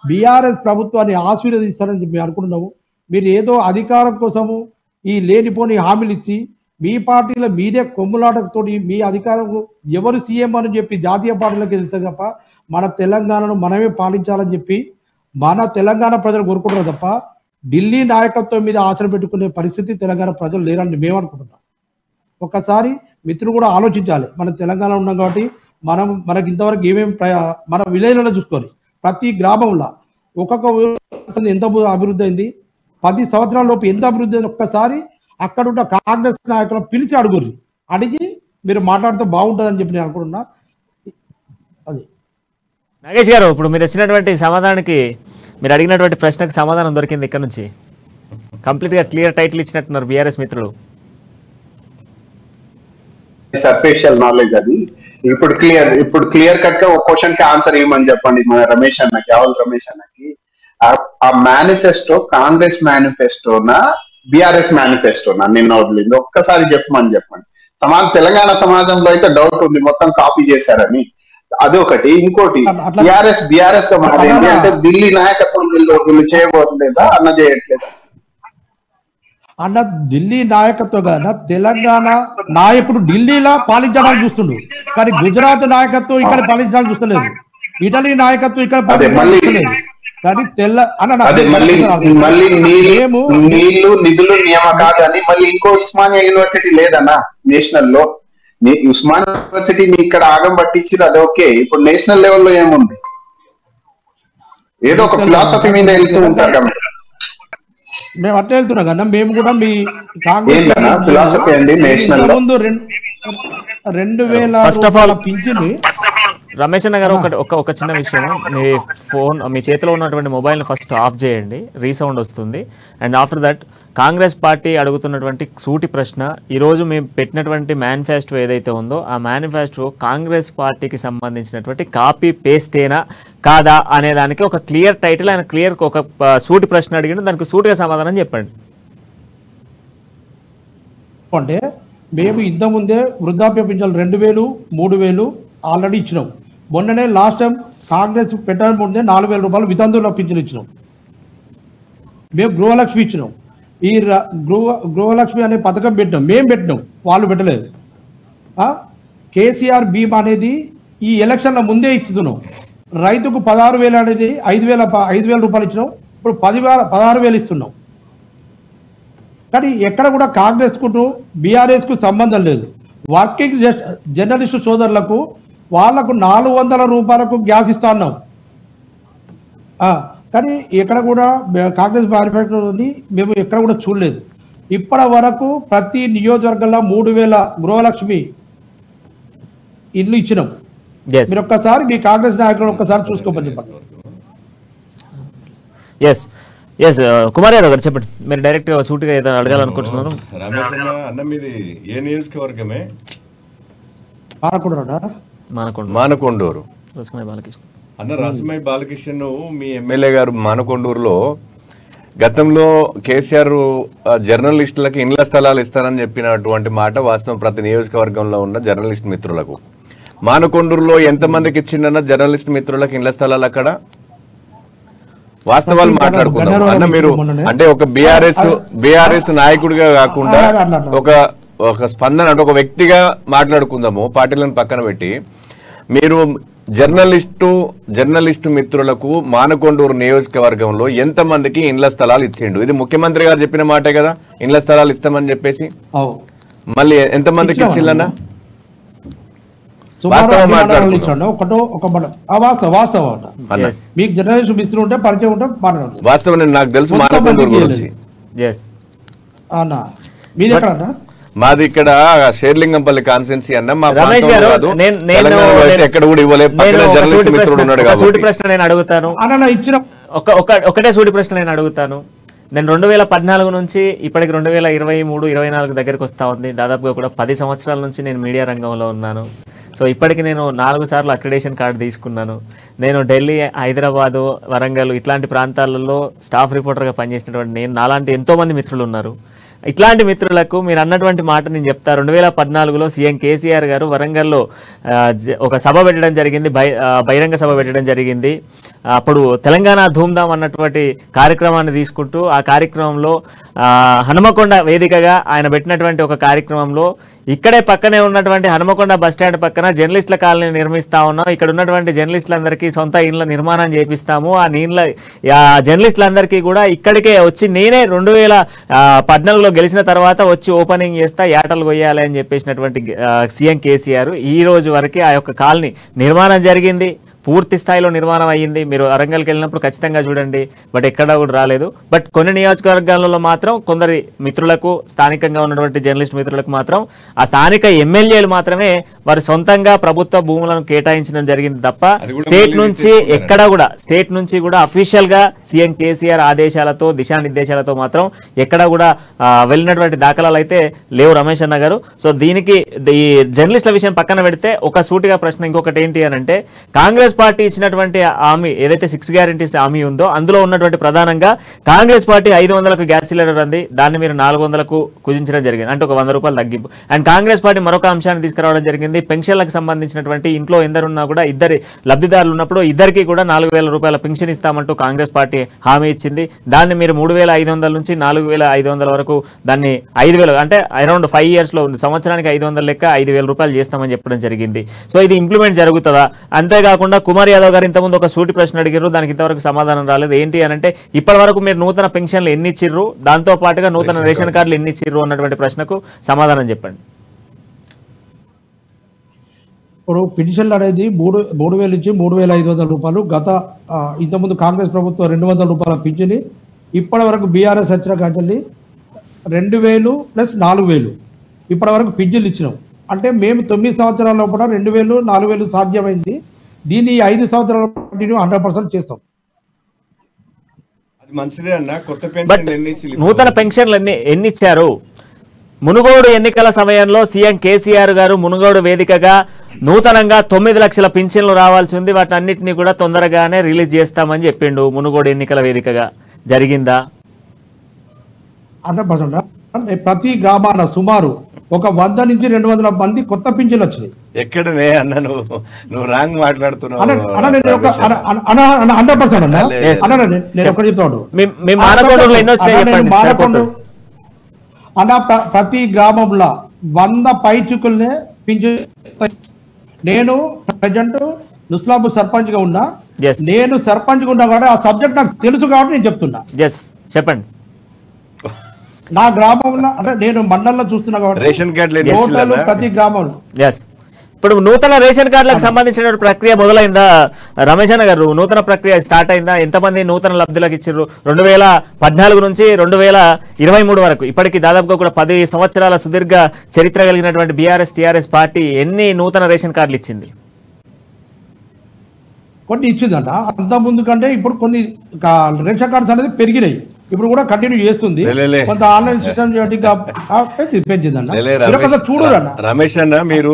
బీఆర్ఎస్ ప్రభుత్వాన్ని ఆశీర్వదిస్తారని చెప్పి అనుకుంటున్నాము. మీరు ఏదో అధికారం కోసము ఈ లేనిపోని హామీలు ఇచ్చి మీ పార్టీలో మీరే కొమ్ములాటతో మీ అధికారం ఎవరు సీఎం అని చెప్పి జాతీయ పార్టీలకు తెలుసు తప్ప మన తెలంగాణను మనమే పాలించాలని చెప్పి మన తెలంగాణ ప్రజలు కోరుకుంటున్నారు తప్ప ఢిల్లీ నాయకత్వం మీద ఆశలు పెట్టుకునే పరిస్థితి తెలంగాణ ప్రజలు లేరని మేము అనుకుంటున్నాం. ఒకసారి మిత్రులు కూడా ఆలోచించాలి. మనం తెలంగాణ ఉన్నాం కాబట్టి మనకి ఇంతవరకు ఏమేమి మన విలేజ్లలో చూసుకోవాలి. ప్రతి గ్రామంలో ఒక్కొక్క ఎంత అభివృద్ధి అయింది, 10 సంవత్సరాల లోపు ఎంత అభివృద్ధి అయింది ఒక్కసారి అక్కడ ఉన్న కాంగ్రెస్ నాయకులను పిలిచి అడిగి మీరు మాట్లాడితే బాగుంటుందని చెప్పి నేను అనుకుంటున్నా. అది నాగేష్ గారు, ఇప్పుడు మీరు వచ్చినటువంటి సమాధానానికి, మీరు అడిగినటువంటి ప్రశ్నకు సమాధానం దొరికింది. ఇక్కడ నుంచి కంప్లీట్గా క్లియర్ టైటిల్ ఇచ్చినట్టున్నారు బీఆర్ఎస్ మిత్రులు. సర్ఫేషియల్ నాలెడ్జ్ అది. ఇప్పుడు క్లియర్ కట్ గా ఒక క్వశ్చన్ కి ఆన్సర్ ఏమని చెప్పండి మన రమేష్ అన్నకి, ఆవుల్ రమేష్ అన్నకి. ఆ మేనిఫెస్టో కాంగ్రెస్ మేనిఫెస్టోనా బీఆర్ఎస్ మేనిఫెస్టోనా నిన్న వదిలింది? ఒక్కసారి చెప్పమని చెప్పండి. తెలంగాణ సమాజంలో అయితే డౌట్ ఉంది మొత్తం కాపీ చేశారని, అదొకటి. ఇంకోటి బీఆర్ఎస్ గా మారింది అంటే ఢిల్లీ నాయకత్వం వీళ్ళు చేయబోతుందా అన్న చేయట్లేదు అన్న. ఢిల్లీ నాయకత్వం తెలంగాణ నాయకుడు ఢిల్లీలో పాలించడానికి చూస్తుండు, కానీ గుజరాత్ నాయకత్వం ఇక్కడ పాలించడానికి చూస్తలేదు, ఇటలీ నాయకత్వం ఇక్కడ పాలించలేదు. కానీ మళ్ళీ నీళ్లు నిధులు నియామకాలు అని మళ్ళీ ఇంకో ఉస్మానియా యూనివర్సిటీ లేదన్నా నేషనల్ లో. ఉస్మానియా యూనివర్సిటీని ఇక్కడ ఆగం పట్టించారు, అది ఓకే. ఇప్పుడు నేషనల్ లెవెల్లో ఏముంది? ఏదో ఒక ఫిలాసఫీ మీద వెళ్తూ ఉంటారు కదా. మేము అట్లా వెళ్తున్నాం కదా. మేము కూడా మీ కాంగ్రెస్ ఫిలాసఫీ ఏంది నేషనల్ లో? ముందు 2000 పింఛను. రమేష్ అన్న గారు ఒక చిన్న విషయం, మీ చేతిలో ఉన్నటువంటి మొబైల్ని ఫస్ట్ ఆఫ్ చేయండి, రీసౌండ్ వస్తుంది. And after that Congress party అడుగుతున్నటువంటి సూటి ప్రశ్న, ఈరోజు మేము పెట్టినటువంటి మేనిఫెస్టో ఏదైతే ఉందో ఆ మేనిఫెస్టో కాంగ్రెస్ పార్టీకి సంబంధించినటువంటి కాపీ పేస్టేనా కాదా అనే దానికి ఒక క్లియర్ టైటిల్, ఆయన క్లియర్ ఒక సూటి ప్రశ్న అడిగిండు, దానికి సూటిగా సమాధానం చెప్పండి. అంటే మేము ఇంతకుముందే వృద్ధాప్య పింఛన్లు 2000, 3000 ఆల్రెడీ ఇచ్చినాం. మొన్ననే లాస్ట్ టైం కాంగ్రెస్ పెట్టడం ముందే 4000 రూపాయలు వితంతువుల పింఛన్ ఇచ్చినాం. మేము గృహలక్ష్మి ఇచ్చినాం. ఈ గృహలక్ష్మి అనే పథకం పెట్టినాం, మేము పెట్టినాం, వాళ్ళు పెట్టలేదు. కేసీఆర్ బీమా అనేది ఈ ఎలక్షన్ల ముందే ఇస్తున్నాం. రైతుకు 16,000 అనేది 5,000 రూపాయలు ఇచ్చినాం, ఇప్పుడు 16,000 ఇస్తున్నాం. కానీ ఎక్కడ కూడా కాంగ్రెస్ కు బీఆర్ఎస్ కు సంబంధం లేదు. వర్కింగ్ జర్నలిస్టు సోదరులకు వాళ్లకు 400 రూపాయలకు గ్యాస్ ఇస్తా అన్నాం. కానీ ఎక్కడ కూడా కాంగ్రెస్ మేనిఫెస్టోని మేము ఎక్కడ కూడా చూడలేదు. ఇప్పటి వరకు ప్రతి నియోజకవర్గంలో 3,000 గృహలక్ష్మి ఇల్లు ఇచ్చినాం. మీరు ఒక్కసారి మీ కాంగ్రెస్ నాయకులు ఒక్కసారి చూసుకోమని చెప్పండి. ఎస్ కుమార్ యాదవ్ గారు చెప్పండి, మీరు డైరెక్ట్ గా సూటిగా ఏదైనా అడగాలనుకుంటున్నారు. రమేష్ అన్న మీది ఏ నియోజకవర్గమే? మానకొండూరు. అన్న రసమై బాలకృష్ణ మీ ఎమ్మెల్యే గారు మానకొండూరులో గతంలో కేసీఆర్ జర్నలిస్టులకి ఇండ్ల స్థలాలు ఇస్తానని చెప్పినటువంటి మాట వాస్తవం ప్రతి నియోజకవర్గంలో ఉన్న జర్నలిస్ట్ మిత్రులకు. మానకొండూరులో ఎంతమందికి ఇచ్చిందన్న జర్నలిస్ట్ మిత్రులకు ఇండ్ల స్థలాలు? అక్కడ వాస్తవాలు మాట్లాడుకుందాం అన్న. మీరు అంటే ఒక బీఆర్ఎస్ నాయకుడిగా కాకుండా ఒక స్పందన అంటే ఒక వ్యక్తిగా మాట్లాడుకుందాము, పార్టీలను పక్కన పెట్టి. మీరు జర్నలిస్టు మిత్రులకు మానకొండూరు నియోజకవర్గంలో ఎంతమందికి ఇండ్ల స్థలాలు ఇచ్చిండు? ఇది ముఖ్యమంత్రి గారు చెప్పిన మాటే కదా, ఇండ్ల స్థలాలు ఇస్తామని చెప్పేసి. మళ్ళీ ఎంతమందికి ఇచ్చిందన్నా? వాస్తవం నాకు తెలుసు మానకొండూరు గురించి. మాది ఇక్కడ షేర్లింగంపల్లి కాన్స్టిట్యున్సీ అన్న. మా ఎక్కడ కూడా ఇవ్వలేదు. సూటి ప్రశ్న నేను అడుగుతాను, ఒకటే సూటి ప్రశ్న నేను అడుగుతాను. నేను 2014 నుంచి ఇప్పటికి 2023, 24 దగ్గరికి వస్తా ఉంది. దాదాపుగా కూడా 10 సంవత్సరాల నుంచి నేను మీడియా రంగంలో ఉన్నాను. సో ఇప్పటికి నేను 4 సార్లు అక్రిడేషన్ కార్డు తీసుకున్నాను. నేను ఢిల్లీ, హైదరాబాదు, వరంగల్ ఇట్లాంటి ప్రాంతాలలో స్టాఫ్ రిపోర్టర్గా పనిచేసినటువంటి నాలాంటి ఎంతోమంది మిత్రులు ఉన్నారు. ఇట్లాంటి మిత్రులకు మీరు అన్నటువంటి మాట నేను చెప్తా. 2014లో సీఎం కేసీఆర్ గారు వరంగల్లో ఒక సభ పెట్టడం జరిగింది, బహిరంగ సభ పెట్టడం జరిగింది. అప్పుడు తెలంగాణ ధూమ్ధామ్ అన్నటువంటి కార్యక్రమాన్ని తీసుకుంటూ ఆ కార్యక్రమంలో హనుమకొండ వేదికగా ఆయన పెట్టినటువంటి ఒక కార్యక్రమంలో ఇక్కడే పక్కనే ఉన్నటువంటి హనుమకొండ బస్టాండ్ పక్కన జర్నలిస్టుల కాలనీ నిర్మిస్తా ఉన్నాం. ఇక్కడ ఉన్నటువంటి జర్నలిస్టులందరికీ సొంత ఇండ్ల నిర్మాణం చేపిస్తాము. ఆ జర్నలిస్టులందరికీ కూడా ఇక్కడికే వచ్చి నేనే 2014లో గెలిచిన తర్వాత వచ్చి ఓపెనింగ్ చేస్తా, ఏటలు కొయ్యాలి అని చెప్పేసినటువంటి సీఎం కేసీఆర్ ఈ రోజు వరకు ఆ యొక్క కాలనీ నిర్మాణం జరిగింది, పూర్తి స్థాయిలో నిర్మాణం అయ్యింది. మీరు వరంగల్కి వెళ్ళినప్పుడు ఖచ్చితంగా చూడండి, బట్ ఎక్కడా కూడా రాలేదు. బట్ కొన్ని నియోజకవర్గాలలో మాత్రం కొందరి మిత్రులకు, స్థానికంగా ఉన్నటువంటి జర్నలిస్ట్ మిత్రులకు మాత్రం ఆ స్థానిక ఎమ్మెల్యేలు మాత్రమే వారి సొంతంగా ప్రభుత్వ భూములను కేటాయించడం జరిగింది తప్ప స్టేట్ నుంచి కూడా అఫీషియల్ గా సీఎం కేసీఆర్ ఆదేశాలతో, దిశానిర్దేశాలతో మాత్రం ఎక్కడా కూడా వెళ్ళినటువంటి దాఖలాలు అయితే లేవు రమేష్ అన్న గారు. సో దీనికి ఈ జర్నలిస్టుల విషయం పక్కన పెడితే ఒక సూటిగా ప్రశ్న ఇంకొకటి ఏంటి అని అంటే, కాంగ్రెస్ పార్టీ ఇచ్చినటువంటి హామీ ఏదైతే 6 గ్యారెంటీస్ హామీ ఉందో అందులో ఉన్నటువంటి ప్రధానంగా కాంగ్రెస్ పార్టీ 500కు గ్యాస్ సిలిండర్ అంది, దాన్ని మీరు 400కు కుదించడం జరిగింది, అంటే ఒక 100 రూపాయలు తగ్గింపు. అండ్ కాంగ్రెస్ పార్టీ మరొక అంశాన్ని తీసుకురావడం జరిగింది, పెన్షన్లకు సంబంధించినటువంటి ఇంట్లో ఎందరున్నా కూడా ఇద్దరి లబ్ధిదారులు ఉన్నప్పుడు ఇద్దరికి కూడా 4000 రూపాయల పెన్షన్ ఇస్తామంటూ కాంగ్రెస్ పార్టీ హామీ ఇచ్చింది. దాన్ని మీరు 3500 నుంచి 4500 వరకు దాన్ని 5000 అంటే అరౌండ్ 5 years లో సంవత్సరానికి 500 లెక్క 5000 రూపాయలు చేస్తామని చెప్పడం జరిగింది. సో ఇది ఇంప్లిమెంట్ జరుగుతుందా? అంతేకాకుండా కుమార్ యాదవ్ గారు ఇంతకుముందు ఒక సూటి ప్రశ్న అడిగారు, దానికి ఇంతవరకు సమాధానం రాలేదు. ఏంటి అని అంటే, ఇప్పటి వరకు మీరు నూతన పెన్షన్లు ఎన్ని ఇచ్చిర్రు, దాంతో పాటుగా నూతన రేషన్ కార్డులు ఎన్ని ఇచ్చిర్రు అన్నటువంటి ప్రశ్నకు సమాధానం చెప్పండి. ఇప్పుడు పెన్షన్లు అనేది 3,000 నుంచి 3,500 రూపాయలు. ఇంతకుముందు కాంగ్రెస్ ప్రభుత్వం 200 రూపాయల పింఛని, ఇప్పటి వరకు బీఆర్ఎస్ వచ్చిన కంటే 2,000 ప్లస్ 4,000 ఇప్పటి వరకు పింఛన్లు ఇచ్చినాం. అంటే మేము 9 సంవత్సరాల్లో కూడా 2,000, 4,000 సాధ్యమైంది. దీన్ని 5 సంవత్సరాల కంటిన్యూ 100% చేస్తాం. అది మంచిదే అన్న. కొత్త పెన్షన్ నూతన పెన్షన్లు ఎన్ని ఇచ్చారు? మునుగోడు ఎన్నికల సమయంలో సీఎం కేసీఆర్ గారు మునుగోడు వేదికగా నూతనంగా 9 లక్షల పింఛన్లు రావాల్సి ఉంది, వాటి అన్నింటినీ కూడా తొందరగానే రిలీజ్ చేస్తామని చెప్పిండు. మునుగోడు ఎన్నికల వేదికగా జరిగిందా? 100%. ప్రతి గ్రామాన సుమారు ఒక 100 నుంచి 200 మంది కొత్త పింఛన్లు వచ్చినాయి. ఎక్కడనే అన్న నువ్వు రాంగ్ మాట్లాడుతున్నావు. ప్రతి గ్రామంలో 100 పైచుకుల్నే పింఛన్. నేను ప్రజెంట్ నుస్లాబు సర్పంచ్ గా ఉన్నా. నేను సర్పంచ్ గా ఉన్నా కాబట్టి ఆ సబ్జెక్ట్ నాకు తెలుసు కాబట్టి నేను చెప్తున్నా. చెప్పండి. నా గ్రామంలో అంటే నేను మండలంలో చూస్తున్నా కాబట్టి రేషన్ కార్డు ప్రతి గ్రామంలో. ఇప్పుడు నూతన రేషన్ కార్డులకు సంబంధించిన ప్రక్రియ మొదలైందా రమేష్ అన్న గారు? నూతన ప్రక్రియ స్టార్ట్ అయిందా? ఎంతమంది నూతన లబ్ధులకు ఇచ్చారు? 2014 నుంచి 2023 వరకు ఇప్పటికి దాదాపుగా కూడా 10 సంవత్సరాల సుదీర్ఘ చరిత్ర కలిగినటువంటి బీఆర్ఎస్ టీఆర్ఎస్ పార్టీ ఎన్ని నూతన రేషన్ కార్డులు ఇచ్చింది? కొన్ని ఇచ్చిందంట. అంత ముందు కంటే ఇప్పుడు కొన్ని రేషన్ కార్డ్స్ అనేది పెరిగినాయి. ఇప్పుడు కూడా కంటిన్యూ చేస్తుంది. కొంత ఆన్లైన్ సిస్టమ్ చూడు రమేష్ అన్న. మీరు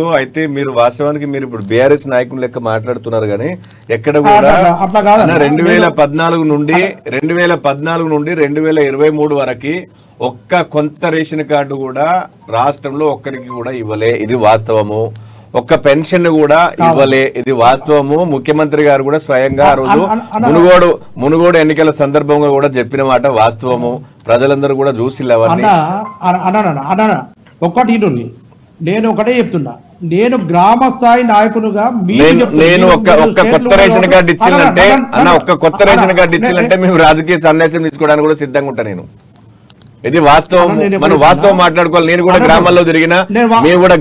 వాస్తవానికి మీరు ఇప్పుడు బీఆర్ఎస్ నాయకులు లెక్క మాట్లాడుతున్నారు కానీ ఎక్కడ కూడా అట్లా కాదు. 2014 నుండి 2023 వరకు ఒక్క కొత్త రేషన్ కార్డు కూడా రాష్ట్రంలో ఒక్కరికి కూడా ఇవ్వలే, ఇది వాస్తవము. ఒక్క పెన్షన్ కూడా ఇవ్వలే, ఇది వాస్తవము. ముఖ్యమంత్రి గారు కూడా స్వయంగా ఆ రోజు మునుగోడు ఎన్నికల సందర్భంగా కూడా చెప్పిన మాట వాస్తవము. ప్రజలందరూ కూడా చూసి ఒక్కటి నేను ఒకటే చెప్తున్నా, నేను గ్రామ స్థాయి నాయకునిగా నేను ఒక్క కొత్త రేషన్ కార్డు ఇచ్చిందంటే ఒక్క కొత్త రేషన్ కార్డు ఇచ్చిందంటే మేము రాజకీయ సన్యాసం తీసుకోవడానికి కూడా సిద్ధంగా ఉంటా. ఇది వాస్తవం. మనం వాస్తవం మాట్లాడుకోవాలి. నేను కూడా గ్రామాల్లో తిరిగినా, మేము కూడా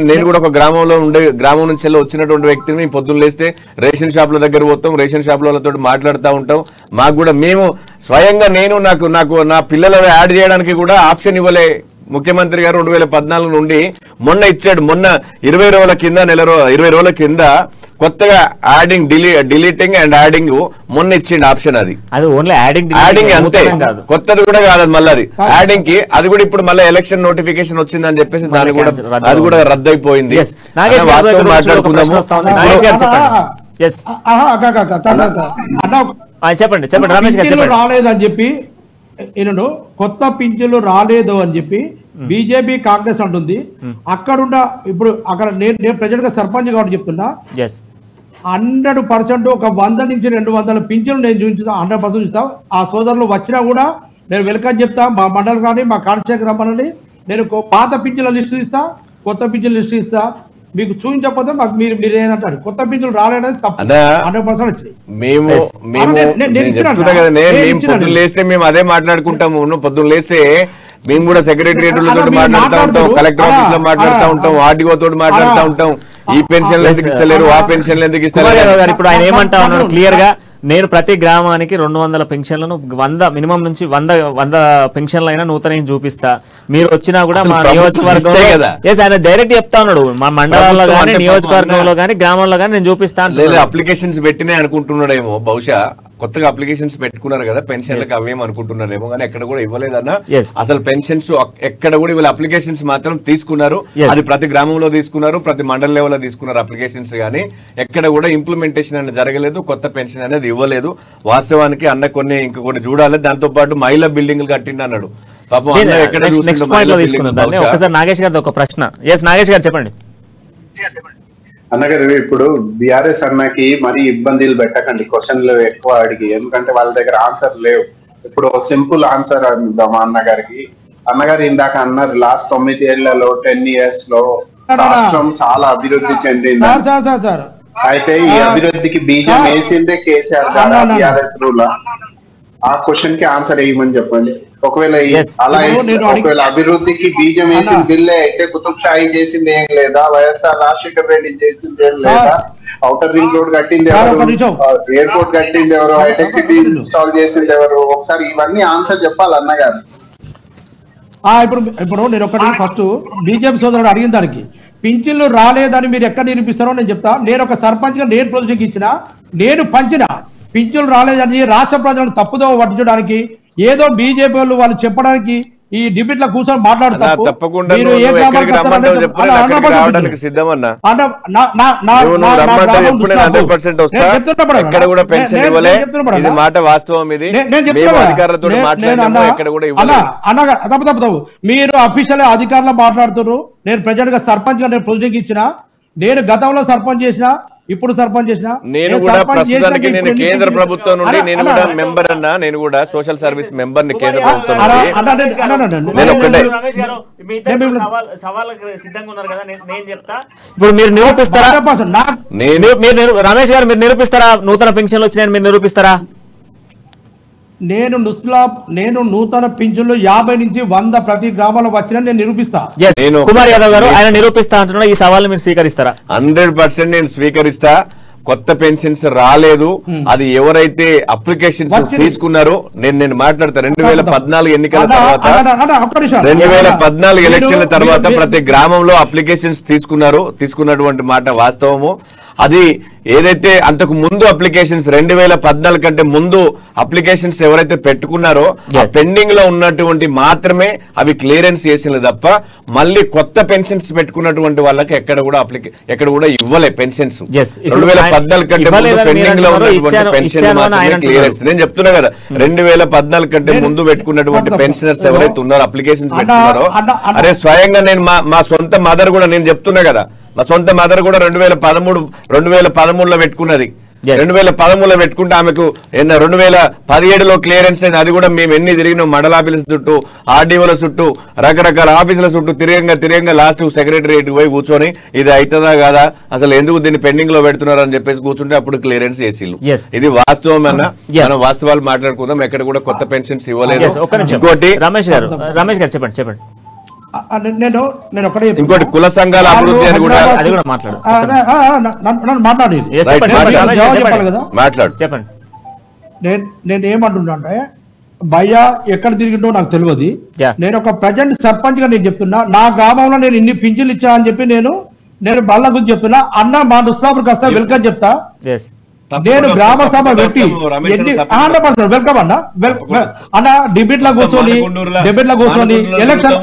నేను కూడా ఒక గ్రామం నుంచి వచ్చినటువంటి వ్యక్తిని మేము పొద్దున్న లేస్తే రేషన్ షాపుల దగ్గర పోతాం, రేషన్ షాపుల వాళ్ళతో మాట్లాడుతూ ఉంటాం. మాకు కూడా మేము స్వయంగా నాకు నా పిల్లలు యాడ్ చేయడానికి కూడా ఆప్షన్ ఇవ్వలే ముఖ్యమంత్రి గారు. 2014 నుండి మొన్న ఇచ్చాడు. మొన్న 20 రోజుల కింద 20 రోజుల కింద కొత్తగా డిలీటింగ్ అండ్ యాడింగ్ మొన్న ఇచ్చిండు ఆప్షన్. అది ఓన్లీ యాడింగ్ అంతే, కొత్తది కూడా కాదు. మళ్ళీ అది యాడింగ్ కి అది కూడా ఇప్పుడు మళ్ళీ ఎలక్షన్ నోటిఫికేషన్ వచ్చిందని చెప్పేసి అది కూడా రద్దు అయిపోయింది. చెప్పండి రమేష్ గారు. రాలేదని చెప్పి కొత్త పింఛన్లు రాలేదు అని చెప్పి బీజేపీ కాంగ్రెస్ అంటుంది. అక్కడ నేను ప్రెసిడెంట్ గా సర్పంచ్ కాబట్టి చెప్తున్నా, 100% ఒక 100 నుంచి 200 పింఛన్లు నేను చూపిస్తా, 100% చూస్తా. ఆ సోదరులు వచ్చినా కూడా నేను వెల్కమ్ చెప్తా. మా మండలం కానీ మా కాన్స్టిట్యూన్సీ రమ్మనండి, నేను పాత పింఛన్ల లిస్టు ఇస్తా, కొత్త పింఛన్ల లిస్టు ఇస్తా. మీకు చూపించకపోతే మాకు మీరు ఏమంటారు? కొత్త పింఛన్లు రాలేదని తప్పు. 100% వచ్చినాయి. పొద్దున్న లేస్తే మేము అదే మాట్లాడుకుంటాము. పొద్దున్న లేస్తే మేము కూడా సెక్రటరియట్ మాట్లాడుతూ ఉంటాం, కలెక్టర్ ఆఫీస్ లో మాట్లాడుతూ ఉంటాం, ఆర్డీఓ తోటి మాట్లాడుతూ ఉంటాం. ఈ పెన్షన్లు ఎందుకు ఇస్తలేరు, ఆ పెన్షన్లు ఎందుకు కుమార్ యాదవ్ గారు ఇస్తలేరు? ఇప్పుడు ఆయన ఏమంటా ఉన్నాడు క్లియర్ గా, నేను ప్రతి గ్రామానికి 200 పెన్షన్లను 100 మినిమం నుంచి 100 పెన్షన్లు అయినా నూతన చూపిస్తా, మీరు వచ్చినా కూడా మా ప్రభుత్వం నియోజకవర్గంలో ఇస్తే కదా. ఆయన డైరెక్ట్ చెప్తా ఉన్నాడు, మా మండలాల్లో ప్రభుత్వం కానీ అంటే నియోజకవర్గంలో కానీ గ్రామంలో కానీ నేను చూపిస్తాను. లేదా అప్లికేషన్స్ పెట్టినే అనుకుంటున్నాడేమో, బహుశా కొత్తగా అప్లికేషన్స్ పెట్టుకున్నారు కదా పెన్షన్లకు, అవేం అనుకుంటున్నారేమో కానీ ఎక్కడ కూడా ఇవ్వలేదన్న. Yes. అసలు పెన్షన్స్ ఎక్కడ కూడా ఇవాళ అప్లికేషన్స్ మాత్రం తీసుకున్నారు. Yes. అది ప్రతి గ్రామంలో తీసుకున్నారు, ప్రతి మండల లెవెల్లో తీసుకున్నారు అప్లికేషన్స్, కానీ ఎక్కడ కూడా ఇంప్లిమెంటేషన్ అనేది జరగలేదు, కొత్త పెన్షన్ అనేది ఇవ్వలేదు. వాస్తవానికి అన్న ఇంకొన్ని చూడాలి. దాంతో పాటు మహిళా బిల్డింగ్లు కట్టిండి అన్నాడు. పాపం అన్న ఎక్కడ నెక్స్ట్ చూసిండో పాయింట్ లో మహిళా తీసుకుందాం building దాన్ని. బహుశా. ఒకసారి నాగేష్ గారిది ఒక ప్రశ్న. ఎస్ నాగేష్ గారు చెప్పండి. అన్నగారు ఇప్పుడు బిఆర్ఎస్ అన్నకి మరి ఇబ్బందులు పెట్టకండి క్వశ్చన్లు ఎక్కువ అడిగి, ఎందుకంటే వాళ్ళ దగ్గర ఆన్సర్ లేవు. ఇప్పుడు సింపుల్ ఆన్సర్ అందామా అన్నగారికి. అన్నగారు ఇందాక అన్నారు లాస్ట్ 9 ఏళ్లలో 10 years లో రాష్ట్రం చాలా అభివృద్ధి చెందింది. అయితే ఈ అభివృద్ధికి బీజం వేసిందే కేసీఆర్ గారు, బిఆర్ఎస్ రూల్. ఆ క్వశ్చన్ కి ఆన్సర్ వేయమని చెప్పండి. ఒకవేళ అలా ఒకవేళ అభివృద్ధికి బీజం వేసిన బిల్లే అయితే కుతుబ్ షాహీ చేసింది ఏం లేదా, వైఎస్ఆర్ రాజశేఖర్ రెడ్డి చేసింది ఏం లేదా, ఔటర్ రింగ్ రోడ్ కట్టింది ఎవరు, ఎయిర్పోర్ట్ కట్టింది ఎవరు, హైటెక్ సిటీ ఇన్స్టాల్ చేసింది ఎవరు, ఒకసారి ఇవన్నీ ఆన్సర్ చెప్పాలి అన్నగారు. ఇప్పుడు నేను ఒకటి ఫస్ట్ బీజేపీ సోదరుడు అడిగిన దానికి పింఛన్లు రాలేదని మీరు ఎక్కడ నిరూపిస్తారో నేను చెప్తా. నేను ఒక సర్పంచ్ గా నేను ప్రొజెక్ట్ ఇచ్చిన, నేను పంచిన పింఛన్లు రాలేదని రాష్ట్ర ప్రజలను తప్పుదో పట్టించడానికి ఏదో బీజేపీ వాళ్ళు చెప్పడానికి ఈ డిబేట్ లో కూర్చొని మాట్లాడుతారు. తప్పకుండా సిద్ధమన్నా ఎక్కడ కూడా పెన్షన్ ఇవ్వలే, ఇది మాట వాస్తవం. ఇది అధికారులతో ఎక్కడ కూడా ఇవ్వలేదు. తప్పు మీరు అఫీషియల్ అధికారులు మాట్లాడుతున్నారు. నేను ప్రజెంట్ గా సర్పంచ్ గా నేను ప్రొజెక్ట్ ఇచ్చిన, నేను గతంలో సర్పంచ్ చేసిన, ఇప్పుడు సర్పంచ్ చేసిన. నేను కూడా ప్రస్తుతానికి నేను కేంద్ర ప్రభుత్వం నుండి నేను కూడా మెంబర్ అన్నా, నేను కూడా సోషల్ సర్వీస్ మెంబర్ ని కేంద్ర ప్రభుత్వం ఇప్పుడు మీరు నిరూపిస్తారా రమేష్ గారు, మీరు నిరూపిస్తారా నూతన పెన్షన్లు వచ్చినాయని మీరు నిరూపిస్తారా? నేను నూతన పింఛన్లు 50 నుంచి 100 ప్రతి గ్రామంలో వచ్చిన నేను నిరూపిస్తా. కుమార్ యాదవ్ గారు ఆయన నిరూపిస్తా అంటున్నా, ఈ సవాల్ మీరు స్వీకరిస్తారా? 100% నేను స్వీకరిస్తా. కొత్త పెన్షన్స్ రాలేదు, అది ఎవరైతే అప్లికేషన్స్ తీసుకున్నారో నేను మాట్లాడతా. 2014 ఎన్నికల తర్వాత 2014 ఎలక్షన్ల తర్వాత ప్రతి గ్రామంలో అప్లికేషన్స్ తీసుకున్నటువంటి మాట వాస్తవము. అది ఏదైతే అంతకు ముందు అప్లికేషన్స్ 2014 కంటే ముందు అప్లికేషన్స్ ఎవరైతే పెట్టుకున్నారో ఆ పెండింగ్ లో ఉన్నటువంటి మాత్రమే అవి క్లియరెన్స్ చేసినది తప్ప మళ్ళీ కొత్త పెన్షన్స్ పెట్టుకున్నటువంటి వాళ్ళకి ఎక్కడ కూడా ఇవ్వలే పెన్షన్స్. 2014 కంటే ముందు పెండింగ్ లో ఉన్నటువంటి పెన్షన్ మాత్రమే క్లియరెన్స్. నేను చెప్తున్నా కదా, 2014 కంటే ముందు పెట్టుకున్నటువంటి పెన్షనర్స్ ఎవరైతే ఉన్నారో అప్లికేషన్స్ పెట్టుకున్నారో, అరే స్వయంగా నేను మా సొంత మదర్ కూడా, నేను చెప్తున్నా కదా, మా సొంత మదర్ కూడా 2013లో పెట్టుకున్నది. 2013లో పెట్టుకుంటే ఆమెకు 2017లో క్లియరెన్స్ అయింది. అది కూడా మేము ఎన్ని తిరిగినాం, మండలాఫీసుల చుట్టూ, ఆర్డీఓల చుట్టూ, రకరకాల ఆఫీసుల చుట్టూ తిరగంగా లాస్ట్ సెక్రటరియట్ పోయి కూర్చొని ఇది అవుతుందా కాదా, అసలు ఎందుకు దీన్ని పెండింగ్ లో పెడుతున్నారు అని చెప్పేసి కూర్చుంటే అప్పుడు క్లియరెన్స్ చేసిళ్ళు. ఇది వాస్తవం అన్న, మనం వాస్తవాలు మాట్లాడుకుందాం. ఎక్కడ కూడా కొత్త పెన్షన్స్ ఇవ్వలేదు. ఇంకోటి రమేష్ గారు చెప్పండి. ఇంకోటి కుల సంఘాల అభివృద్ధి అని కూడా మాట్లాడు. చెప్పండి. నేను ఏమంటున్నా అంటే భయ్యా ఎక్కడ తిరిగిండో నాకు తెలియదు. నేను ఒక ప్రజెంట్ సర్పంచ్ గా నేను చెప్తున్నా, నా గ్రామంలో నేను ఇన్ని పింఛన్లు ఇచ్చా అని చెప్పి నేను బళ్ళ గురించి చెప్తున్నా. అన్న మా దుస్తాపురికి వస్తా, వెల్కమ్ చెప్తా. నేను గ్రామ సభ పెట్టి వెల్కమ్ అన్న డిబేట్ లో కూర్చొని ఎలక్షన్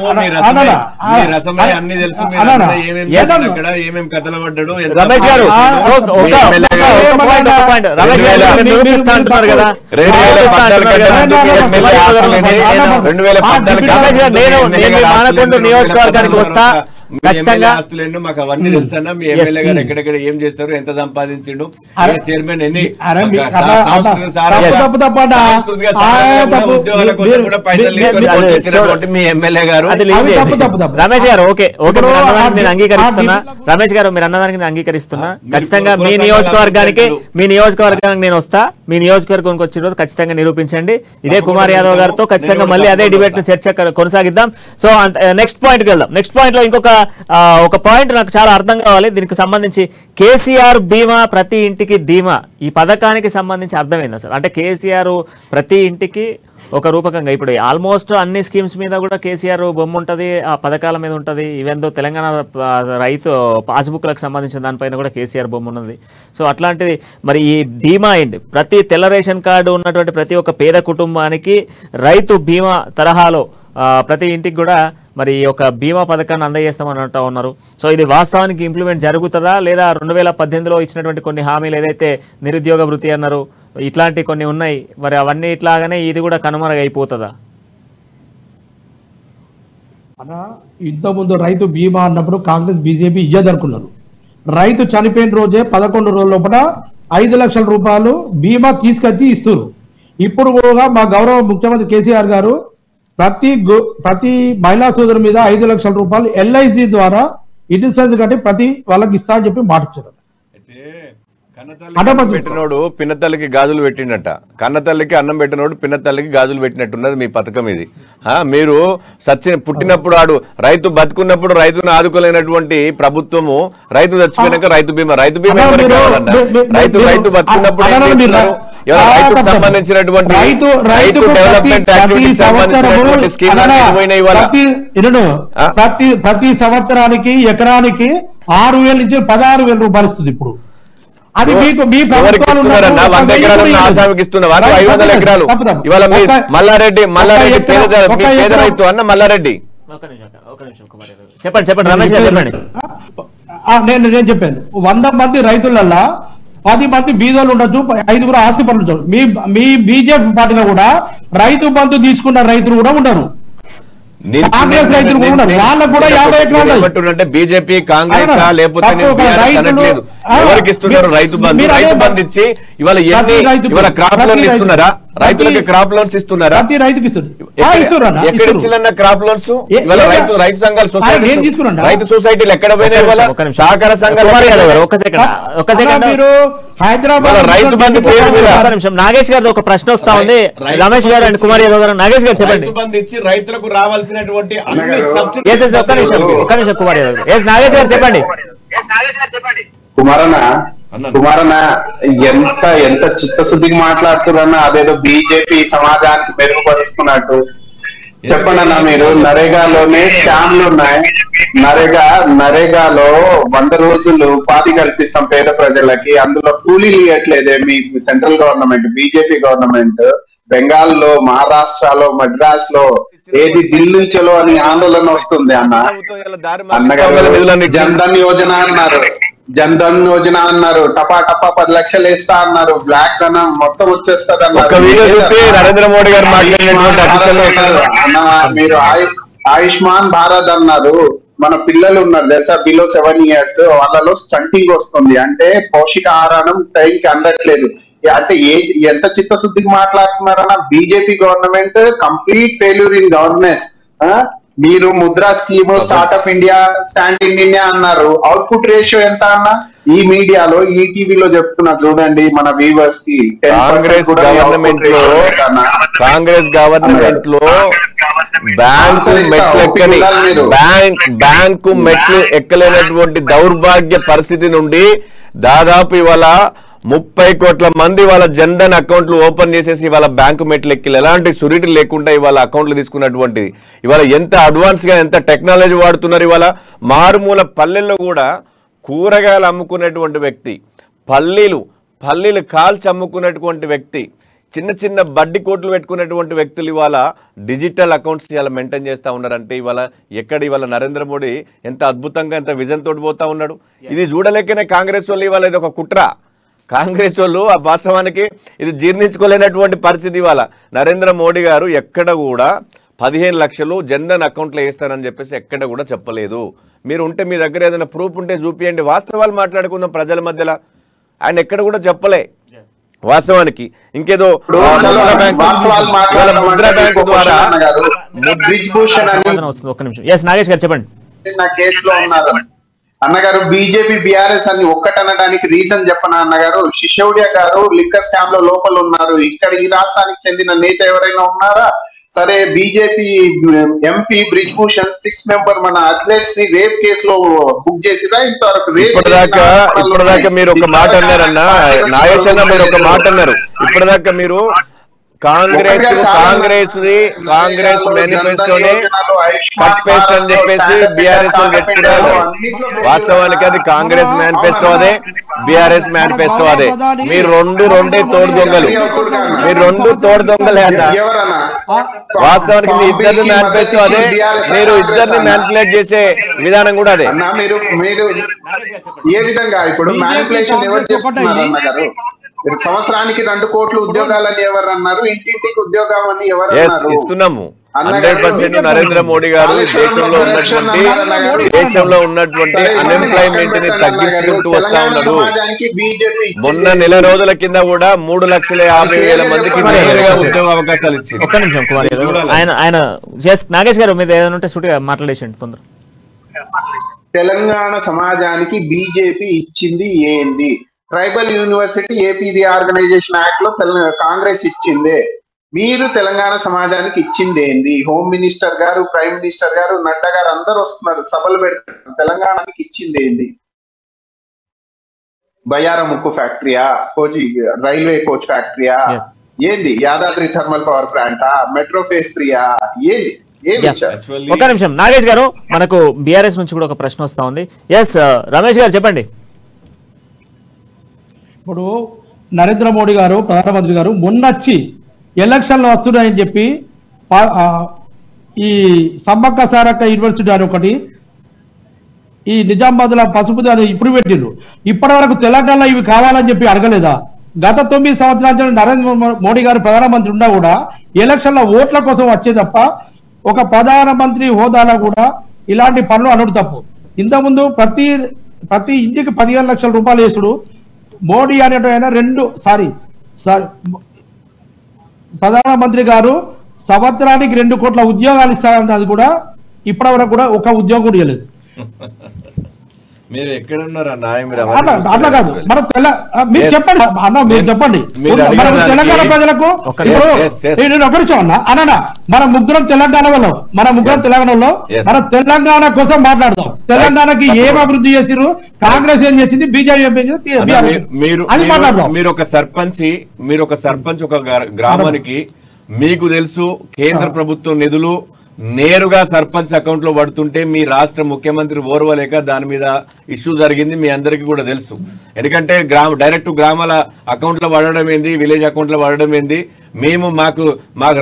రమేష్ గారు మానకొండ నియోజకవర్గానికి వస్తా ఖచ్చితంగా మాకు అవన్నీ తెలుసన్నా. మీ ఎమ్మెల్యే గారు ఎక్కడెక్కడ ఏం చేస్తారు, ఎంత సంపాదించిండు, చైర్మన్ ఎన్ని ఉద్యోగాల కోసం కూడా పైసలు మీ ఎమ్మెల్యే గారు. రమేష్ గారు ఓకే నేను అంగీకరిస్తున్నా. రమేష్ గారు మీరు అన్నదానికి నేను అంగీకరిస్తున్నా. ఖచ్చితంగా మీ నియోజకవర్గానికి నేను వస్తా. మీ నియోజకవర్గానికి వచ్చిన రోజు ఖచ్చితంగా నిరూపించండి. ఇదే కుమార్ యాదవ్ గారితో ఖచ్చితంగా మళ్ళీ అదే డిబేట్ చర్చ కొనసాగిద్దాం. సో నెక్స్ట్ పాయింట్ కి వెళ్దాం. నెక్స్ట్ పాయింట్ లో ఇంకొక ఒక పాయింట్ నాకు చాలా అర్థం కావాలి దీనికి సంబంధించి. కేసీఆర్ బీమా ప్రతి ఇంటికి ధీమా ఈ పథకానికి సంబంధించి అర్థమైంది అసలు? అంటే కేసీఆర్ ప్రతి ఇంటికి ఒక రూపకంగా ఇప్పుడు ఆల్మోస్ట్ అన్ని స్కీమ్స్ మీద కూడా కేసీఆర్ బొమ్మ ఉంటుంది, ఆ పథకాల మీద ఉంటుంది. ఈవెన్ దో తెలంగాణ రైతు పాస్బుక్లకు సంబంధించిన దానిపైన కూడా కేసీఆర్ బొమ్మ ఉన్నది. సో అట్లాంటిది మరి ఈ బీమా ఏంటి? ప్రతి తెల్ల రేషన్ కార్డు ఉన్నటువంటి ప్రతి ఒక్క పేద కుటుంబానికి రైతు బీమా తరహాలో ప్రతి ఇంటికి కూడా మరి ఒక బీమా పథకాన్ని అందజేస్తామని అంటూ ఉన్నారు. సో ఇది వాస్తవానికి ఇంప్లిమెంట్ జరుగుతుందా లేదా 2018లో ఇచ్చినటువంటి కొన్ని హామీలు ఏదైతే నిరుద్యోగ వృత్తి అన్నారు ఇట్లాంటి కొన్ని ఉన్నాయి మరి అవన్నీ ఇట్లాగానే ఇది కూడా కనుమరుగైపోతుందా? అలా ఇంతకుముందు రైతు బీమా అన్నప్పుడు కాంగ్రెస్ బీజేపీ ఇయ్యదనుకున్నారు. రైతు చనిపోయిన రోజే 11 రోజుల లోపల 5 లక్షల రూపాయలు బీమా తీసుకొచ్చి ఇస్తారు. ఇప్పుడు కూడా మా గౌరవ ముఖ్యమంత్రి కేసీఆర్ గారు ప్రతి మహిళా సోదరు మీద 5 లక్షల రూపాయలు ఎల్ఐసి ద్వారా ఇన్సూరెన్స్ కట్టి ప్రతి వాళ్ళకి ఇస్తా అని చెప్పి మాటిచ్చారు. పెట్టినోడు పిన్నతల్లికి గాజులు పెట్టినట్ట, కన్నతల్లికి అన్నం పెట్టినోడు పిన్నతల్లికి గాజులు పెట్టినట్టున్నది మీ పథకం ఇది. మీరు పుట్టినప్పుడు ఆడు రైతు బతుకున్నప్పుడు రైతును ఆదుకోలేనటువంటి ప్రభుత్వము రైతు చచ్చిపోయినాక రైతు బీమా ఎవరికి కావాలన్నా? రైతు బతుకున్నప్పుడు రైతుకు సంబంధించినటువంటి రైతు డెవలప్మెంట్ యాక్టివిటీకి సంబంధించినటువంటి స్కీమ్ ప్రతి సంవత్సరానికి ఎకరానికి 6,000 నుంచి 16,000 రూపాయలు ఇస్తుంది. ఇప్పుడు అది మీకు మీ ఆసామికి ఇస్తున్నారు 500 ఎకరాలు. ఇవాళ మల్లారెడ్డి పేద రైతు అన్న మల్లారెడ్డి. చెప్పండి రమేష్ గారు చెప్పండి. నేను చెప్పాను 100 మంది రైతులల్లా 10 మంది బీదోళ్ళు ఉండొచ్చు, 5 ఆస్తి పనులు ఉండొచ్చు. మీ బీజేపీ పార్టీలో కూడా రైతు బంధు తీసుకున్న రైతులు కూడా ఉండరు. కాంగ్రెస్ రైతులు కూడా ఉండరు. వాళ్ళకు కూడా 50 ఎకరాలు అంటే బీజేపీ కాంగ్రెస్ లేకపోతే ఎవరికి ఇస్తున్నారు రైతు బంధు? రైతు బంధు ఇచ్చి ఇవాళ ఇవాళ క్రాప్ లోన్స్ ఇస్తున్నారా? రైతులకి క్రాప్ లోన్స్ ఇస్తున్నారా? ప్రతి రైతుకి ఎక్కడ ఇచ్చిన క్రాప్ లోన్స్? ఇవాళ రైతు సంఘాలు సొసైటీ రైతు సొసైటీలు ఎక్కడ పోయినాయి? ఇవాళ సహకార సంఘాలు హైదరాబాద్ రైతు బంధు పేరు మీద నాగేష్ గారు ఒక ప్రశ్న వస్తా ఉంది. రమేష్ గారు అండ్ కుమార్ యాదవ్ గారు. నాగేష్ గారు చెప్పండి. రైతు బంధు ఇచ్చి రైతులకు రావాల్సినటువంటి ఒక్క నిమిషం కుమార్ యాదవ్. నాగేష్ గారు చెప్పండి. కుమారన్న ఎంత చిత్తశుద్ధికి మాట్లాడుతున్నారన్న, అదేదో బీజేపీ సమాజానికి మెరుగుపరుస్తున్నట్టు చెప్పండి అన్న. మీరు నరేగాలోనే స్కామ్లు ఉన్నాయి. నరేగాలో 100 రోజులు ఉపాధి కల్పిస్తాం పేద ప్రజలకి, అందులో కూలీలు ఇవ్వట్లేదే మీ సెంట్రల్ గవర్నమెంట్, బీజేపీ గవర్నమెంట్. బెంగాల్లో, మహారాష్ట్రలో, మద్రాస్ లో ఏది ఢిల్లీ చలో అని ఆందోళన వస్తుంది అన్న. అన్నగారు జన్ధన్ యోజన అన్నారు, టపా 10 లక్షలు వేస్తా అన్నారు, బ్లాక్ ధనం మొత్తం వచ్చేస్తుంది అన్నారు. నరేంద్ర మోడీ గారు మీరు ఆయుష్మాన్ భారత్ అన్నారు. మన పిల్లలు ఉన్నారు తెలుసా, బిలో 7 years, వాళ్ళలో స్టంటింగ్ వస్తుంది. అంటే పౌష్టికాహారం టైంకి అందట్లేదు. అంటే ఎంత చిత్తశుద్ధికి మాట్లాడుతున్నారన్న. BJP government complete failure in governance. మీరు Mudra scheme, startup India, stand in India అన్నారు. అవుట్పుట్ రేషియో ఎంత అన్న? ఈ మీడియాలో, ఈ టీవీలో చెప్తున్నారు చూడండి మన వ్యూవర్స్ కి. కాంగ్రెస్ గవర్నమెంట్ లో బ్యాంకు మెట్లు ఎక్కలేనటువంటి దౌర్భాగ్య పరిస్థితి నుండి దాదాపు ఇవాళ 30 కోట్ల మంది వాళ్ళ జన్ధన్ అకౌంట్లు ఓపెన్ చేసేసి ఇవాళ బ్యాంకు మెట్లు ఎక్కి ఎలాంటి సురిటీ లేకుండా ఇవాళ అకౌంట్లు తీసుకున్నటువంటిది. ఇవాళ ఎంత అడ్వాన్స్ గా ఎంత టెక్నాలజీ వాడుతున్నారు. ఇవాళ మారుమూల పల్లెల్లో కూడా కూరగాయలు అమ్ముకునేటువంటి వ్యక్తి, పల్లీలు కాల్చి అమ్ముకునేటువంటి వ్యక్తి, చిన్న బడ్డీ కోట్లు పెట్టుకునేటువంటి వ్యక్తులు ఇవాళ డిజిటల్ అకౌంట్స్ ఇవాళ మెయింటైన్ చేస్తూ ఉన్నారంటే ఇవాళ నరేంద్ర మోడీ ఎంత అద్భుతంగా ఎంత విజన్ తోటి పోతా ఉన్నాడు. ఇది చూడలేకనే కాంగ్రెస్ వాళ్ళు ఇవాళ ఇది ఒక కుట్ర. కాంగ్రెస్ వాళ్ళు ఆ వాస్తవానికి ఇది జీర్ణించుకోలేనటువంటి పరిస్థితి. ఇవాళ నరేంద్ర మోడీ గారు ఎక్కడ కూడా 15 లక్షలు జన్ధన్ అకౌంట్లో వేస్తారని చెప్పేసి ఎక్కడ కూడా చెప్పలేదు. మీరు ఉంటే మీ దగ్గర ఏదైనా ప్రూఫ్ ఉంటే చూపియండి, వాస్తవాలు మాట్లాడుకుందాం ప్రజల మధ్యలో. ఆయన ఎక్కడ కూడా చెప్పలే వాస్తవానికి. ఇంకేదో ముద్రా బ్యాంకు ద్వారా నాగేష్ గారు చెప్పండి. అన్నగారు బీజేపీ బీఆర్ఎస్ అని ఒక్కటనడానికి రీజన్ చెప్పనా అన్నగారు? సిసోడియా గారు లిక్కర్ స్కామ్ లో లోపల ఉన్నారు. ఇక్కడ ఈ రాష్ట్రానికి చెందిన నేత ఎవరైనా ఉన్నారా? సరే బీజేపీ ఎంపీ బ్రిజ్భూషణ్ 6 మెంబర్ మన అథ్లెట్స్ ని రేప్ కేసులో బుక్ చేసిరా ఇంతవరకు ఇప్పటిదాకా మీరు ఒక మాట అన్నారన్నా నాగేష్ అన్న, మీరు ఒక మాట అన్నారు ఇప్పటిదాకా మీరు కాంగ్రెస్ మేనిఫెస్టోనే కట్ పేస్ట్ అని చెప్పేసి బీఆర్ఎస్ పెట్టుకున్నారు. వాస్తవానికి అది కాంగ్రెస్ మేనిఫెస్టో అదే, బీఆర్ఎస్ మేనిఫెస్టో అదే. మీరు రెండే తోడు దొంగలు, మీరు తోడు దొంగలే అన్న. వాస్తవానికి మీ ఇద్దరిని మేనిఫెస్టో అదే, మీరు ఇద్దరిని మ్యానిపులేట్ చేసే విధానం కూడా అదే. మీరు ఏ విధంగా ఇప్పుడు మ్యానిపులేషన్ ఎవరు చెప్తున్నారు అన్నగారు? సంవత్సరానికి 2 కోట్ల ఉద్యోగాలని ఎవరు అన్నారు? ఇంటింటికి ఉద్యోగం అని ఎవరు అన్నారు? ఇస్తున్నాము 100% నరేంద్ర మోడీ గారు దేశంలో ఉన్నటువంటి అన్ఎంప్లాయ్మెంట్ ని తగ్గించుకుంటూ వస్తా ఉన్నారు. మొన్న నెల రోజుల కింద కూడా 3,50,000 మందికి ఉద్యోగ అవకాశాలు ఇచ్చింది. ఒక్క నిమిషం కుమార్ గారు, ఆయన నాగేష్ గారు మీద ఏదైనా ఉంటే సూటిగా మాట్లాడేసండి తొందర. తెలంగాణ సమాజానికి బీజేపీ ఇచ్చింది ఏంది? Tribal university AP reorganisation act లో కాంగ్రెస్ ఇచ్చిందే. మీరు తెలంగాణ సమాజానికి ఇచ్చింది ఏంది? హోమ్ మినిస్టర్ గారు, ప్రైమ్ మినిస్టర్ గారు, నడ్డా గారు అందరు వస్తున్నారు, సభలు పెడుతున్నారు. తెలంగాణకి ఇచ్చింది ఏంది? బయ్యారం ఉక్కు ఫ్యాక్టరీయా, రైల్వే కోచ్ ఫ్యాక్టరీయా, ఏంది? యాదాద్రి థర్మల్ పవర్ ప్లాంటా, మెట్రో ఫేజ్ 3యా, ఏంది? ఒక నిమిషం నాగేష్ గారు, మనకు బీఆర్ఎస్ నుంచి కూడా ఒక ప్రశ్న వస్తా ఉంది. ఎస్ రమేష్ గారు చెప్పండి. ఇప్పుడు నరేంద్ర మోడీ గారు ప్రధానమంత్రి గారు మొన్నొచ్చి ఎలక్షన్లు వస్తున్నాయని చెప్పి ఈ సమ్మక్క సారక్క యూనివర్సిటీ అని ఒకటి, ఈ నిజామాబాద్ లో పసుపు అని ఇప్పుడు పెట్టిండ్రు. ఇప్పటి వరకు తెలంగాణలో ఇవి కావాలని చెప్పి అడగలేదా? గత 9 సంవత్సరాల నరేంద్ర మోడీ గారు ప్రధానమంత్రి ఉన్నా కూడా ఎలక్షన్ల ఓట్ల కోసం వచ్చే తప్ప ఒక ప్రధానమంత్రి హోదాలో కూడా ఇలాంటి పనులు అనుడు తప్పు. ఇంతకుముందు ప్రతి ఇంటికి 15 లక్షల రూపాయలు వేసుడు. మోడీ అనేటైనా ప్రధానమంత్రి గారు సంవత్సరానికి 2 కోట్ల ఉద్యోగాలు ఇస్తారన్నది కూడా ఇప్పటి వరకు కూడా ఒక ఉద్యోగం కూడా ఇవ్వలేదు. మీరు ఎక్కడ ఉన్నారా? అట్లా కాదు, మనం మీరు చెప్పండి అన్న, మీరు చెప్పండి. మనం తెలంగాణ ప్రజలకు నేను ఒకరిచో అన్నా అన్న, మన ముగ్గురం తెలంగాణలో మన తెలంగాణ కోసం మాట్లాడదాం. తెలంగాణకి ఏం అభివృద్ధి చేసిరు, కాంగ్రెస్ ఏం చేసింది, బీజేపీ ఏం చేసింది అది మాట్లాడదాం. మీరు ఒక సర్పంచ్ ఒక గ్రామానికి, మీకు తెలుసు కేంద్ర ప్రభుత్వం నిధులు నేరుగా సర్పంచ్ అకౌంట్ లో పడుతుంటే మీ రాష్ట్ర ముఖ్యమంత్రి ఓర్వలేక దాని మీద ఇష్యూ జరిగింది, మీ అందరికీ కూడా తెలుసు. ఎందుకంటే డైరెక్ట్ గ్రామాల అకౌంట్ లో పడడం ఏంది, విలేజ్ అకౌంట్ లో పడడం ఏంది? మాకు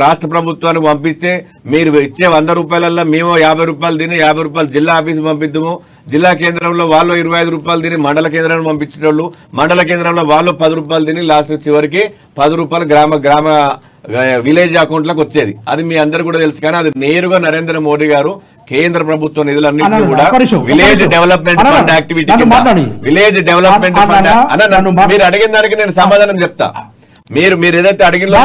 రాష్ట్ర ప్రభుత్వానికి పంపిస్తే మీరు ఇచ్చే 100 రూపాయలలో మేము 50 రూపాయలు తిని 50 రూపాయలు జిల్లా ఆఫీసు పంపిద్దాము, జిల్లా కేంద్రంలో వాళ్ళు 25 రూపాయలు తిని మండల కేంద్రాన్ని పంపించేటోళ్ళు, మండల కేంద్రంలో వాళ్ళు 10 రూపాయలు తిని లాస్ట్ చివరికి 10 రూపాయలు గ్రామ విలేజ్ అకౌంట్ లకు వచ్చేది. అది మీ అందరు కూడా తెలుసు. కానీ అది నేరుగా నరేంద్ర మోడీ గారు కేంద్ర ప్రభుత్వ నిధులన్నింటినీ కూడా విలేజ్ డెవలప్మెంట్ ఫండ్ యాక్టివిటీ మీరు అడిగిన దానికి నేను సమాధానం చెప్తా. మీరు ఏదైతే అడిగిలో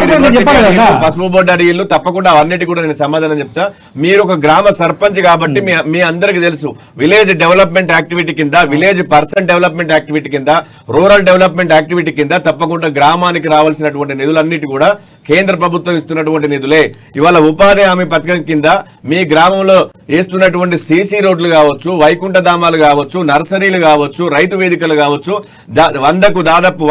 పసుపు బోర్డు అడిగిళ్ళు తప్పకుండా అవన్నిటి కూడా నేను సమాధానం చెప్తా. మీరు ఒక గ్రామ సర్పంచ్ కాబట్టి మీ అందరికి తెలుసు విలేజ్ డెవలప్మెంట్ యాక్టివిటీ కింద, విలేజ్ పర్సన్ డెవలప్మెంట్ యాక్టివిటీ కింద, రూరల్ డెవలప్మెంట్ యాక్టివిటీ కింద తప్పకుండా గ్రామానికి రావాల్సినటువంటి నిధులన్నిటి కూడా కేంద్ర ప్రభుత్వం ఇస్తున్నటువంటి నిధులే. ఇవాళ ఉపాధి హామీ పథకం కింద మీ గ్రామంలో వేస్తున్నటువంటి సీసీ రోడ్లు కావచ్చు, వైకుంఠ ధామాలు కావచ్చు, నర్సరీలు కావచ్చు, రైతు వేదికలు కావచ్చు, దాదాపు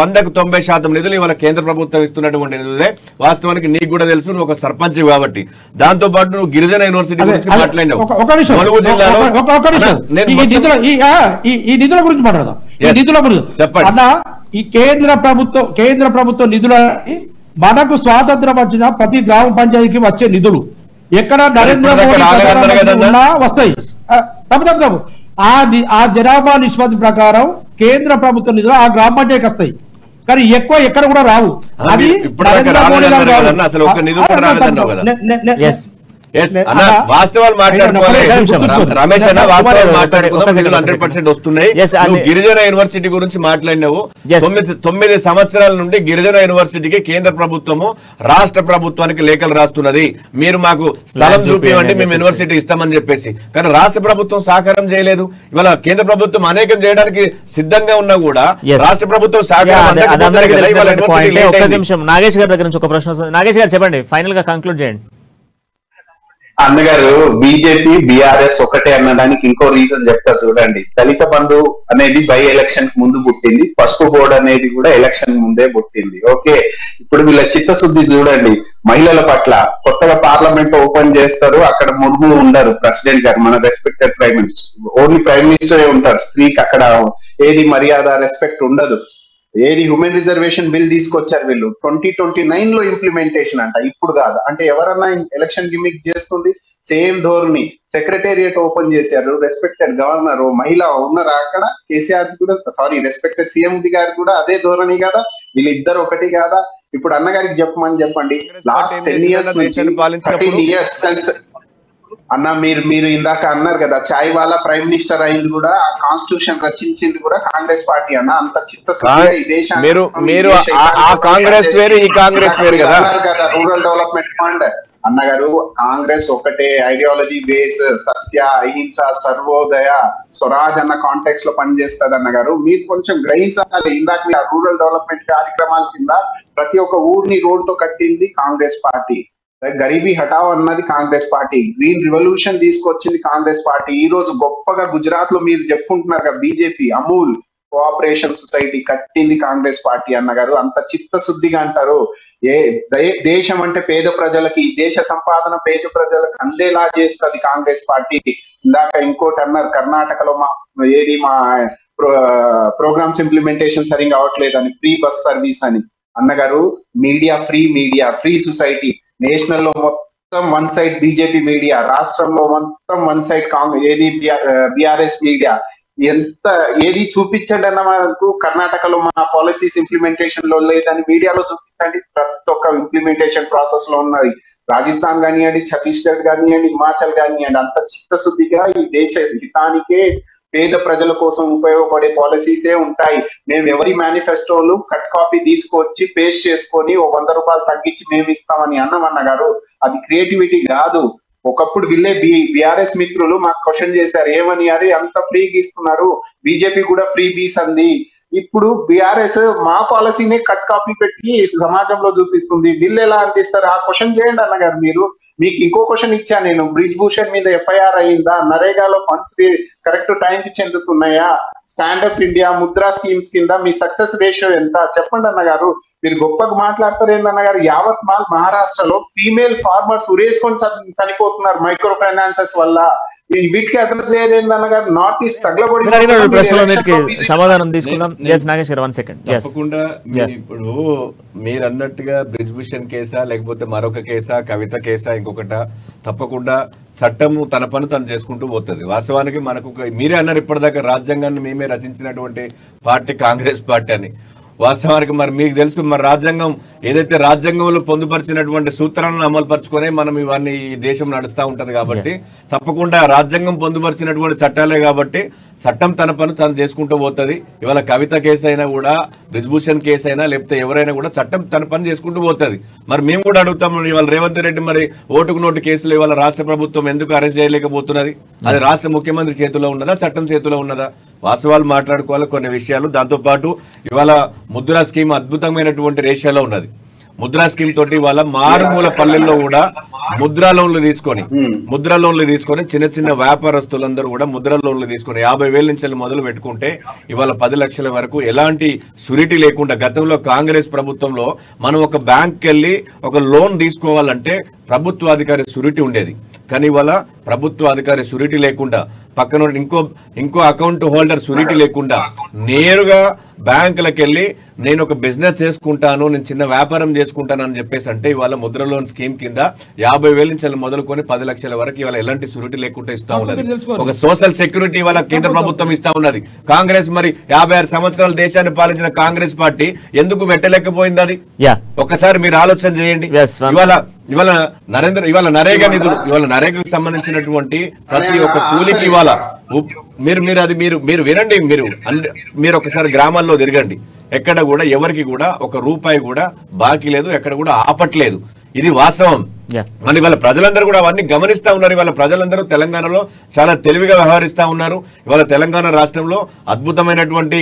100% నిధులు ఇవాళ కేంద్ర ప్రభుత్వం ఇస్తున్నటువంటి నిధులే. వాస్తవానికి నీకు కూడా తెలుసు, నువ్వు ఒక సర్పంచ్ కాబట్టి. దాంతో పాటు నువ్వు గిరిజన యూనివర్సిటీ గురించి మాట్లాడినావు. ములుగు జిల్లాలో ఈ నిధుల గురించి మాట్లాడదాం. ఈ నిధుల గురించి చెప్పండి. ఈ కేంద్ర ప్రభుత్వ నిధుల మనకు స్వాతంత్రం వచ్చిన ప్రతి గ్రామ పంచాయతీకి వచ్చే నిధులు ఎక్కడ నరేంద్ర మోడీ ఉన్నా వస్తాయి. తప్పు ఆ జనాభా నిష్పత్తి ప్రకారం కేంద్ర ప్రభుత్వ నిధులు ఆ గ్రామ పంచాయతీకి వస్తాయి. కానీ ఎక్కువ ఎక్కడ కూడా రావు. అది వాస్తవాలు మాట్లాడుకోవాలి రమేష్ అన్న, వాస్తవాలు మాట్లాడుకుందాం. 100% వస్తున్నాయి. గిరిజన యూనివర్సిటీ గురించి మాట్లాడినావు. 9 సంవత్సరాల నుండి గిరిజన యూనివర్సిటీకి కేంద్ర ప్రభుత్వము రాష్ట్ర ప్రభుత్వానికి లేఖలు రాస్తున్నది. మీరు మాకు స్థలం చూపించండి, మేము యూనివర్సిటీ ఇస్తామని చెప్పేసి. కానీ రాష్ట్ర ప్రభుత్వం సహకారం చేయలేదు. ఇవాళ కేంద్ర ప్రభుత్వం అనేకం చేయడానికి సిద్ధంగా ఉన్నా కూడా రాష్ట్ర ప్రభుత్వం సహకారం. నాగేష్ గారి దగ్గర నుంచి ఒక ప్రశ్న వస్తుంది. నాగేష్ గారు చెప్పండి, ఫైనల్ గా కంక్లూడ్ చేయండి. అన్నగారు బీజేపీ బీఆర్ఎస్ ఒకటే అనడానికి ఇంకో రీజన్ చెప్తా చూడండి. దళిత బంధు అనేది బై ఎలక్షన్ ముందు పుట్టింది, పసుపు బోర్డు అనేది కూడా ఎలక్షన్ ముందే పుట్టింది. ఓకే, ఇప్పుడు వీళ్ళ చిత్తశుద్ధి చూడండి. మహిళల పట్ల కొత్తగా పార్లమెంట్ ఓపెన్ చేస్తారు, అక్కడ ముర్ము ఉండరు ప్రెసిడెంట్ గారు, మన respected prime minister, only prime మినిస్టరే ఉంటారు. స్త్రీకి అక్కడ ఏది మర్యాద రెస్పెక్ట్ ఉండదు. ఏది హ్యూమన్ రిజర్వేషన్ బిల్ తీసుకొచ్చారు వీళ్ళు 2029 లో ఇంప్లిమెంటేషన్ అంట, ఇప్పుడు కాదు. అంటే ఎవరన్నా ఎలక్షన్ గిమిక్ చేస్తుంది, సేమ్ ధోరణి. సెక్రటేరియట్ ఓపెన్ చేశారు, రెస్పెక్టెడ్ గవర్నర్ మహిళ ఉన్నారా అక్కడ, కేసీఆర్ కూడా సారీ రెస్పెక్టెడ్ సీఎం గారు కూడా అదే ధోరణి కదా, వీళ్ళిద్దరు ఒకటి కాదా? ఇప్పుడు అన్నగారికి చెప్పండి, లాస్ట్ 10 years నుంచి 13 years అన్న మీరు ఇందాక అన్నారు కదా, చాయ్ వాలా ప్రైమ్ మినిస్టర్ అయింది కూడా, కాన్స్టిట్యూషన్ రచించింది కూడా కాంగ్రెస్ పార్టీ అన్న. అంత చిత్తశుద్ధిగా ఈ దేశాన్ని కాంగ్రెస్ వేరు, ఈ కాంగ్రెస్ వేరు కదా. రూరల్ డెవలప్మెంట్ ఫండ్ అన్నగారు, కాంగ్రెస్ ఒకటే ఐడియాలజీ బేస్, సత్య అహింస సర్వోదయ స్వరాజ్ అన్న కాంటెక్స్ లో పనిచేస్తుంది అన్నగారు. మీరు కొంచెం గ్రహించాలి. ఇందాక మీరు రూరల్ డెవలప్మెంట్ కార్యక్రమాల కింద ప్రతి ఒక్క ఊరిని రోడ్ తో కట్టింది కాంగ్రెస్ పార్టీ. గరీబీ హటావ్ అన్నది కాంగ్రెస్ పార్టీ. గ్రీన్ రివల్యూషన్ తీసుకొచ్చింది కాంగ్రెస్ పార్టీ. ఈ రోజు గొప్పగా గుజరాత్ లో మీరు చెప్పుకుంటున్నారు కదా, బీజేపీ అమూల్ కోఆపరేషన్ సొసైటీ కట్టింది కాంగ్రెస్ పార్టీ అన్నగారు. అంత చిత్తశుద్ధిగా అంటారు. దేశం అంటే పేద ప్రజలకి, దేశ సంపాదన పేద ప్రజలకు అందేలా చేస్తుంది కాంగ్రెస్ పార్టీ. ఇందాక ఇంకోటి అన్నారు, కర్ణాటకలో మా ప్రోగ్రామ్స్ ఇంప్లిమెంటేషన్ సరిగ్గా అవట్లేదని, ఫ్రీ బస్ సర్వీస్ అని. అన్నగారు, మీడియా ఫ్రీ సొసైటీ. నేషనల్ లో మొత్తం వన్ సైడ్ బీజేపీ మీడియా, రాష్ట్రంలో మొత్తం వన్ సైడ్ బీఆర్ఎస్ మీడియా. ఎంత ఏది చూపించండి అన్న మనకు, కర్ణాటకలో మా పాలసీస్ ఇంప్లిమెంటేషన్ లో లేదని మీడియాలో చూపించండి. ప్రతి ఒక్క ఇంప్లిమెంటేషన్ ప్రాసెస్ లో ఉన్నది. రాజస్థాన్ కానివ్వండి, ఛత్తీస్గఢ్ కానివ్వండి, హిమాచల్ కానివ్వండి, అంత చిత్తశుద్ధిగా ఈ దేశ హితానికే పేద ప్రజల కోసం ఉపయోగపడే పాలసీసే ఉంటాయి. మేము ఎవరి మేనిఫెస్టోలు కట్ కాపీ తీసుకొచ్చి పేస్ట్ చేసుకొని ఓ 100 రూపాయలు తగ్గించి మేము ఇస్తామని అన్నమన్న గారు, అది క్రియేటివిటీ కాదు. ఒకప్పుడు వీళ్ళే బీఆర్ఎస్ మిత్రులు మాకు క్వశ్చన్ చేశారు, ఏమని, అరే అంత ఫ్రీగా ఇస్తున్నారు, బీజేపీ కూడా ఫ్రీ బీస్ అంది. ఇప్పుడు బీఆర్ఎస్ మా పాలసీని కట్ కాపీ పెట్టి సమాజంలో చూపిస్తుంది. వీళ్ళు ఎలా అందిస్తారు? ఆ క్వశ్చన్ చేయండి అన్నగారు. మీకు ఇంకో క్వశ్చన్ ఇచ్చా నేను, బ్రిజ్ భూషణ్ మీద ఎఫ్ఐఆర్ అయిందా? నరేగాలో ఫండ్స్ కరెక్ట్ టైంకి చెందుతున్నాయా? స్టాండప్ ఇండియా, ముద్రా స్కీమ్స్ కింద మీ సక్సెస్ రేషియో ఎంత? చెప్పండి అన్నగారు. మీరు గొప్పగా మాట్లాడతారు ఏందన్నగారు. యావత్ మాల్ మహారాష్ట్రలో ఫీమేల్ ఫార్మర్స్ ఉరేసుకొని చనిపోతున్నారు మైక్రో ఫైనాన్సెస్ వల్ల. వీటికి అడ్రస్ చేయలేదన్నగారు. నార్త్ ఈస్ట్ తగలబడి సమాధానం తీసుకుందాం. తప్పకుండా ఇప్పుడు మీరు అన్నట్టుగా బ్రిజ్ భూషణ్ కేసా, లేకపోతే మరొక కేసా, కవిత కేసా, ఇంకొకట, తప్పకుండా చట్టము తన పని తను చేసుకుంటూ పోతుంది. వాస్తవానికి మనకు మీరే అన్నారు ఇప్పటిదాకా రాజ్యాంగాన్ని మేమే రచించినటువంటి పార్టీ కాంగ్రెస్ పార్టీ అని. వాస్తవానికి మరి మీకు తెలుసు, మరి రాజ్యాంగం ఏదైతే రాజ్యాంగంలో పొందుపరిచినటువంటి సూత్రాలను అమలు పరుచుకునే మనం ఇవన్నీ ఈ దేశం నడుస్తూ ఉంటది. కాబట్టి తప్పకుండా రాజ్యాంగం పొందుపరిచినటువంటి చట్టాలే కాబట్టి చట్టం తన పని తను చేసుకుంటూ పోతుంది. ఇవాళ కవిత కేసు అయినా కూడా, బ్రిజ్భూషణ్ కేసు అయినా, లేకపోతే ఎవరైనా కూడా చట్టం తన పని చేసుకుంటూ పోతుంది. మరి మేము కూడా అడుగుతాం, ఇవాళ రేవంత్ రెడ్డి మరి ఓటుకు నోటు కేసులు ఇవాళ రాష్ట్ర ప్రభుత్వం ఎందుకు అరెస్ట్ చేయలేకపోతున్నది? అది రాష్ట్ర ముఖ్యమంత్రి చేతిలో ఉన్నదా, చట్టం చేతిలో ఉన్నదా? వాస్తవాలు మాట్లాడుకోవాలి కొన్ని విషయాలు. దాంతో పాటు ఇవాళ ముద్రా స్కీమ్ అద్భుతమైనటువంటి రేషియోలో ఉన్నది. ముద్రా స్కీమ్ తోటి ఇవాళ మారుమూల పల్లెల్లో కూడా ముద్రా లోన్లు తీసుకొని చిన్న చిన్న వ్యాపారస్తులందరూ కూడా ముద్రా లోన్లు తీసుకొని 50,000 నుంచి మొదలు పెట్టుకుంటే ఇవాళ 10 లక్షల వరకు ఎలాంటి సురిటీ లేకుండా, గతంలో కాంగ్రెస్ ప్రభుత్వంలో మనం ఒక బ్యాంక్ వెళ్ళి ఒక లోన్ తీసుకోవాలంటే ప్రభుత్వ అధికారి సురిటీ ఉండేది. కానీ ఇవాళ ప్రభుత్వ అధికారి సురిటీ లేకుండా, పక్కన ఇంకో అకౌంట్ హోల్డర్ సురిటీ లేకుండా నేరుగా బ్యాంకులకు వెళ్ళి నేను ఒక బిజినెస్ చేసుకుంటాను, నేను చిన్న వ్యాపారం చేసుకుంటాను అని చెప్పేసి అంటే ఇవాళ ముద్ర లోన్ స్కీమ్ కింద 50,000 నుంచి మొదలుకొని 10 లక్షల వరకు ఇవాళ ఎలాంటి సురిటీ లేకుండా ఇస్తా ఉన్నది. ఒక సోషల్ సెక్యూరిటీ ఇవాళ కేంద్ర ప్రభుత్వం ఇస్తా ఉన్నది. కాంగ్రెస్ మరి 56 సంవత్సరాలు దేశాన్ని పాలించిన కాంగ్రెస్ పార్టీ ఎందుకు పెట్టలేకపోయింది? అది ఒకసారి మీరు ఆలోచన చేయండి. ఇవాళ నరేగా నిధులు, ఇవాళ నరేగాకు సంబంధించినటువంటి ప్రతి ఒక్క కూలికి ఇవాళ మీరు వినండి, మీరు ఒకసారి గ్రామాల్లో తిరగండి. ఎక్కడ కూడా ఎవరికి కూడా 1 రూపాయి కూడా బాకీ లేదు, ఎక్కడ కూడా ఆపట్లేదు. ఇది వాస్తవం. మరి వాళ్ళ ప్రజలందరూ కూడా అవన్నీ గమనిస్తా ఉన్నారు. ఇవాళ ప్రజలందరూ తెలంగాణలో చాలా తెలివిగా వ్యవహరిస్తా ఉన్నారు. ఇవాళ తెలంగాణ రాష్ట్రంలో అద్భుతమైనటువంటి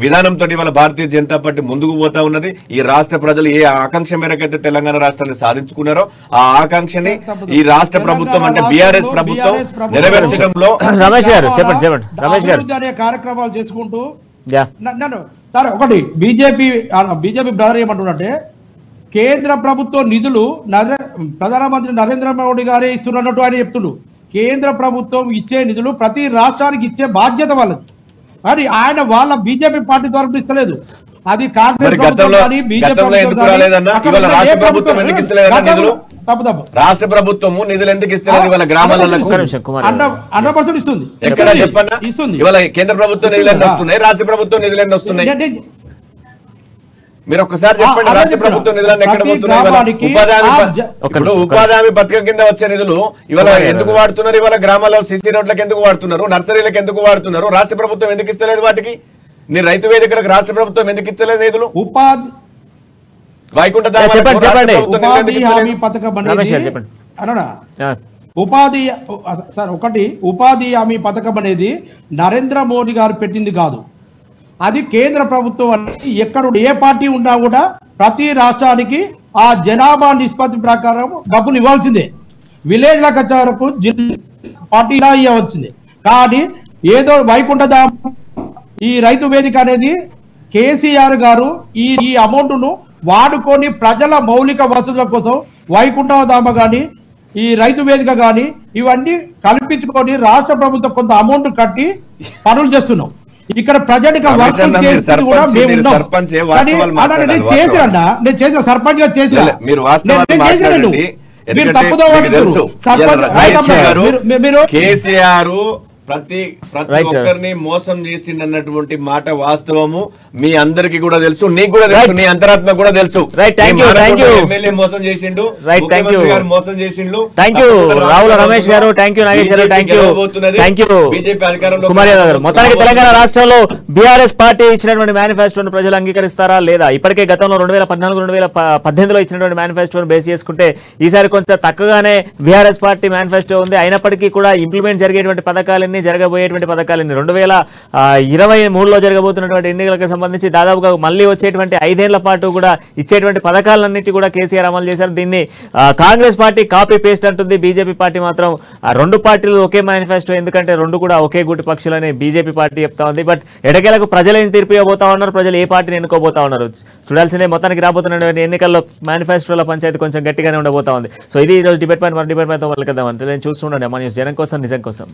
విధానంతో ఇవాళ భారతీయ జనతా పార్టీ ముందుకు పోతా ఉన్నది. ఈ రాష్ట్ర ప్రజలు ఏ ఆకాంక్ష మేరకైతే తెలంగాణ రాష్ట్రాన్ని సాధించుకున్నారో ఆ ఆకాంక్షని ఈ రాష్ట్ర ప్రభుత్వం అంటే బీఆర్ఎస్ ప్రభుత్వం నెరవేర్చడంలో రమేష్ గారు చెప్పండి రమేష్ గారు కార్యక్రమాలు చేసుకుంటూ నన్ను సార్ ఒకటి బీజేపీ బ్రదర్ ఏమంటున్నట్టే కేంద్ర ప్రభుత్వ నిధులు ప్రధానమంత్రి నరేంద్ర మోడీ గారే ఇస్తున్నట్టు ఆయన చెప్తుండు. కేంద్ర ప్రభుత్వం ఇచ్చే నిధులు ప్రతి రాష్ట్రానికి ఇచ్చే బాధ్యత వాళ్ళది. కానీ ఆయన వాళ్ళ బీజేపీ పార్టీ తరఫున ఇస్తలేదు. అది కాంగ్రెస్ రాష్ట్ర ప్రభుత్వము నిధులు ఎందుకు ఇస్తలేదు? ఇవాళ గ్రామాలలో 100% ఇస్తుంది. ఎక్కడ చెప్పన్నా ఇవాళ కేంద్ర ప్రభుత్వం నిధులు ఎన్ని వస్తున్నాయి, రాష్ట్ర ప్రభుత్వం నిధులు ఎన్ని వస్తున్నాయి? మీరు ఒక్కసారి చెప్పండి. రాష్ట్ర ప్రభుత్వం నిధులను ఎక్కడ పోతున్నాయి? ఉపాధి హామీ పథకం కింద వచ్చే నిధులు ఇవాళ ఎందుకు వాడుతున్నారు? ఇవాళ గ్రామాల్లో సిసి రోడ్లకు ఎందుకు వాడుతున్నారు? నర్సరీలకు ఎందుకు వాడుతున్నారు? రాష్ట్ర ప్రభుత్వం ఎందుకు ఇస్తలేదు వాటికి? మీరు రైతు వేదికలకు రాష్ట్ర ప్రభుత్వం ఎందుకు ఇస్తలేదు నిధులు? ఉపాధి వైకుంఠ ఉపాధి హామీ పథకం అనేది నరేంద్ర మోడీ గారు పెట్టింది కాదు. అది కేంద్ర ప్రభుత్వం అనేది ఎక్కడ ఏ పార్టీ ఉన్నా కూడా ప్రతి రాష్ట్రానికి ఆ జనాభా నిష్పత్తి ప్రకారం డబ్బులు ఇవ్వాల్సిందే. విలేజ్లకు వచ్చే వరకు పార్టీలా ఇవ్వాల్సిందే. కానీ ఏదో వైకుంఠ ఈ రైతు వేదిక అనేది కేసీఆర్ గారు ఈ అమౌంట్ ను వాడుకొని ప్రజల మౌలిక వసతుల కోసం వైకుంఠధామ గాని ఈ రైతు వేదిక గాని ఇవన్నీ కల్పించుకొని రాష్ట్ర ప్రభుత్వం కొంత అమౌంట్ కట్టి పనులు చేస్తున్నాం. ఇక్కడ ప్రజలకు నేను చేసిన సర్పంచ్ గా చేసిన మీరు తప్పుదో కేసీఆర్ ప్రతి ఒక్కరిని మోసం చేసిండన్నటువంటి మాట వాస్తవము. మీ అందరికి కూడా తెలుసు, నీకు కూడా తెలుసు, నీ అంతరాత్మ కూడా తెలుసు. ఎమ్మెల్యే మోసం చేసిండు, ముఖ్యమంత్రి గారు మోసం చేసిండు. రావుల రమేష్ గారు, నాగేష్ గారు, బీజేపీ అధికారంలో మొత్తానికి తెలంగాణ రాష్ట్రంలో బీఆర్ఎస్ పార్టీ ఇచ్చినటువంటి మేనిఫెస్టోను ప్రజలు అంగీకరిస్తారా లేదా? ఇప్పటికే గతంలో 2014, 2018లో ఇచ్చినటువంటి మేనిఫెస్టోను బేస్ చేసుకుంటే ఈసారి కొంత తక్కువగానే బీఆర్ఎస్ పార్టీ మేనిఫెస్టో ఉంది. అయినప్పటికీ కూడా ఇంప్లిమెంట్ జరిగేటువంటి పథకాలన్నీ జరగబోయేటువంటి పథకాలన్నీ 2023లో జరగబోతున్నటువంటి ఎన్నికలకు సంబంధించి దాదాపుగా మళ్ళీ వచ్చేటువంటి 5 ఏళ్ల పాటు కూడా ఇచ్చేటువంటి పథకాలన్నిటి కూడా కేసీఆర్ అమలు చేశారు. దీన్ని కాంగ్రెస్ పార్టీ కాపీ పేస్ట్ అంటుంది. బీజేపీ పార్టీ మాత్రం 2 పార్టీలు ఒకే మేనిఫెస్టో, ఎందుకంటే 2 కూడా ఒకే గుటి పక్షులని బీజేపీ పార్టీ చెప్తా ఉంది. బట్ ఎడకేలకు ప్రజలు ఏం తీర్పు ఇవ్వబోతా ఉన్నారు, ప్రజలు ఏ పార్టీని ఎన్నుకోబోతా ఉన్నారు చూడాల్సిందే. మొత్తానికి రాబోతున్నటువంటి ఎన్నికల్లో మేనిఫెస్టోల పంచాయతీ కొంచెం గట్టిగానే ఉండబోతా ఉంది. సో ఇది ఈ రోజు డిబేట్ పాయింట్. డిబేట్ పాయింట్ వాళ్ళకి నేను చూస్తుండండి అమ్మా న్యూస్, జనం కోసం నిజం కోసం.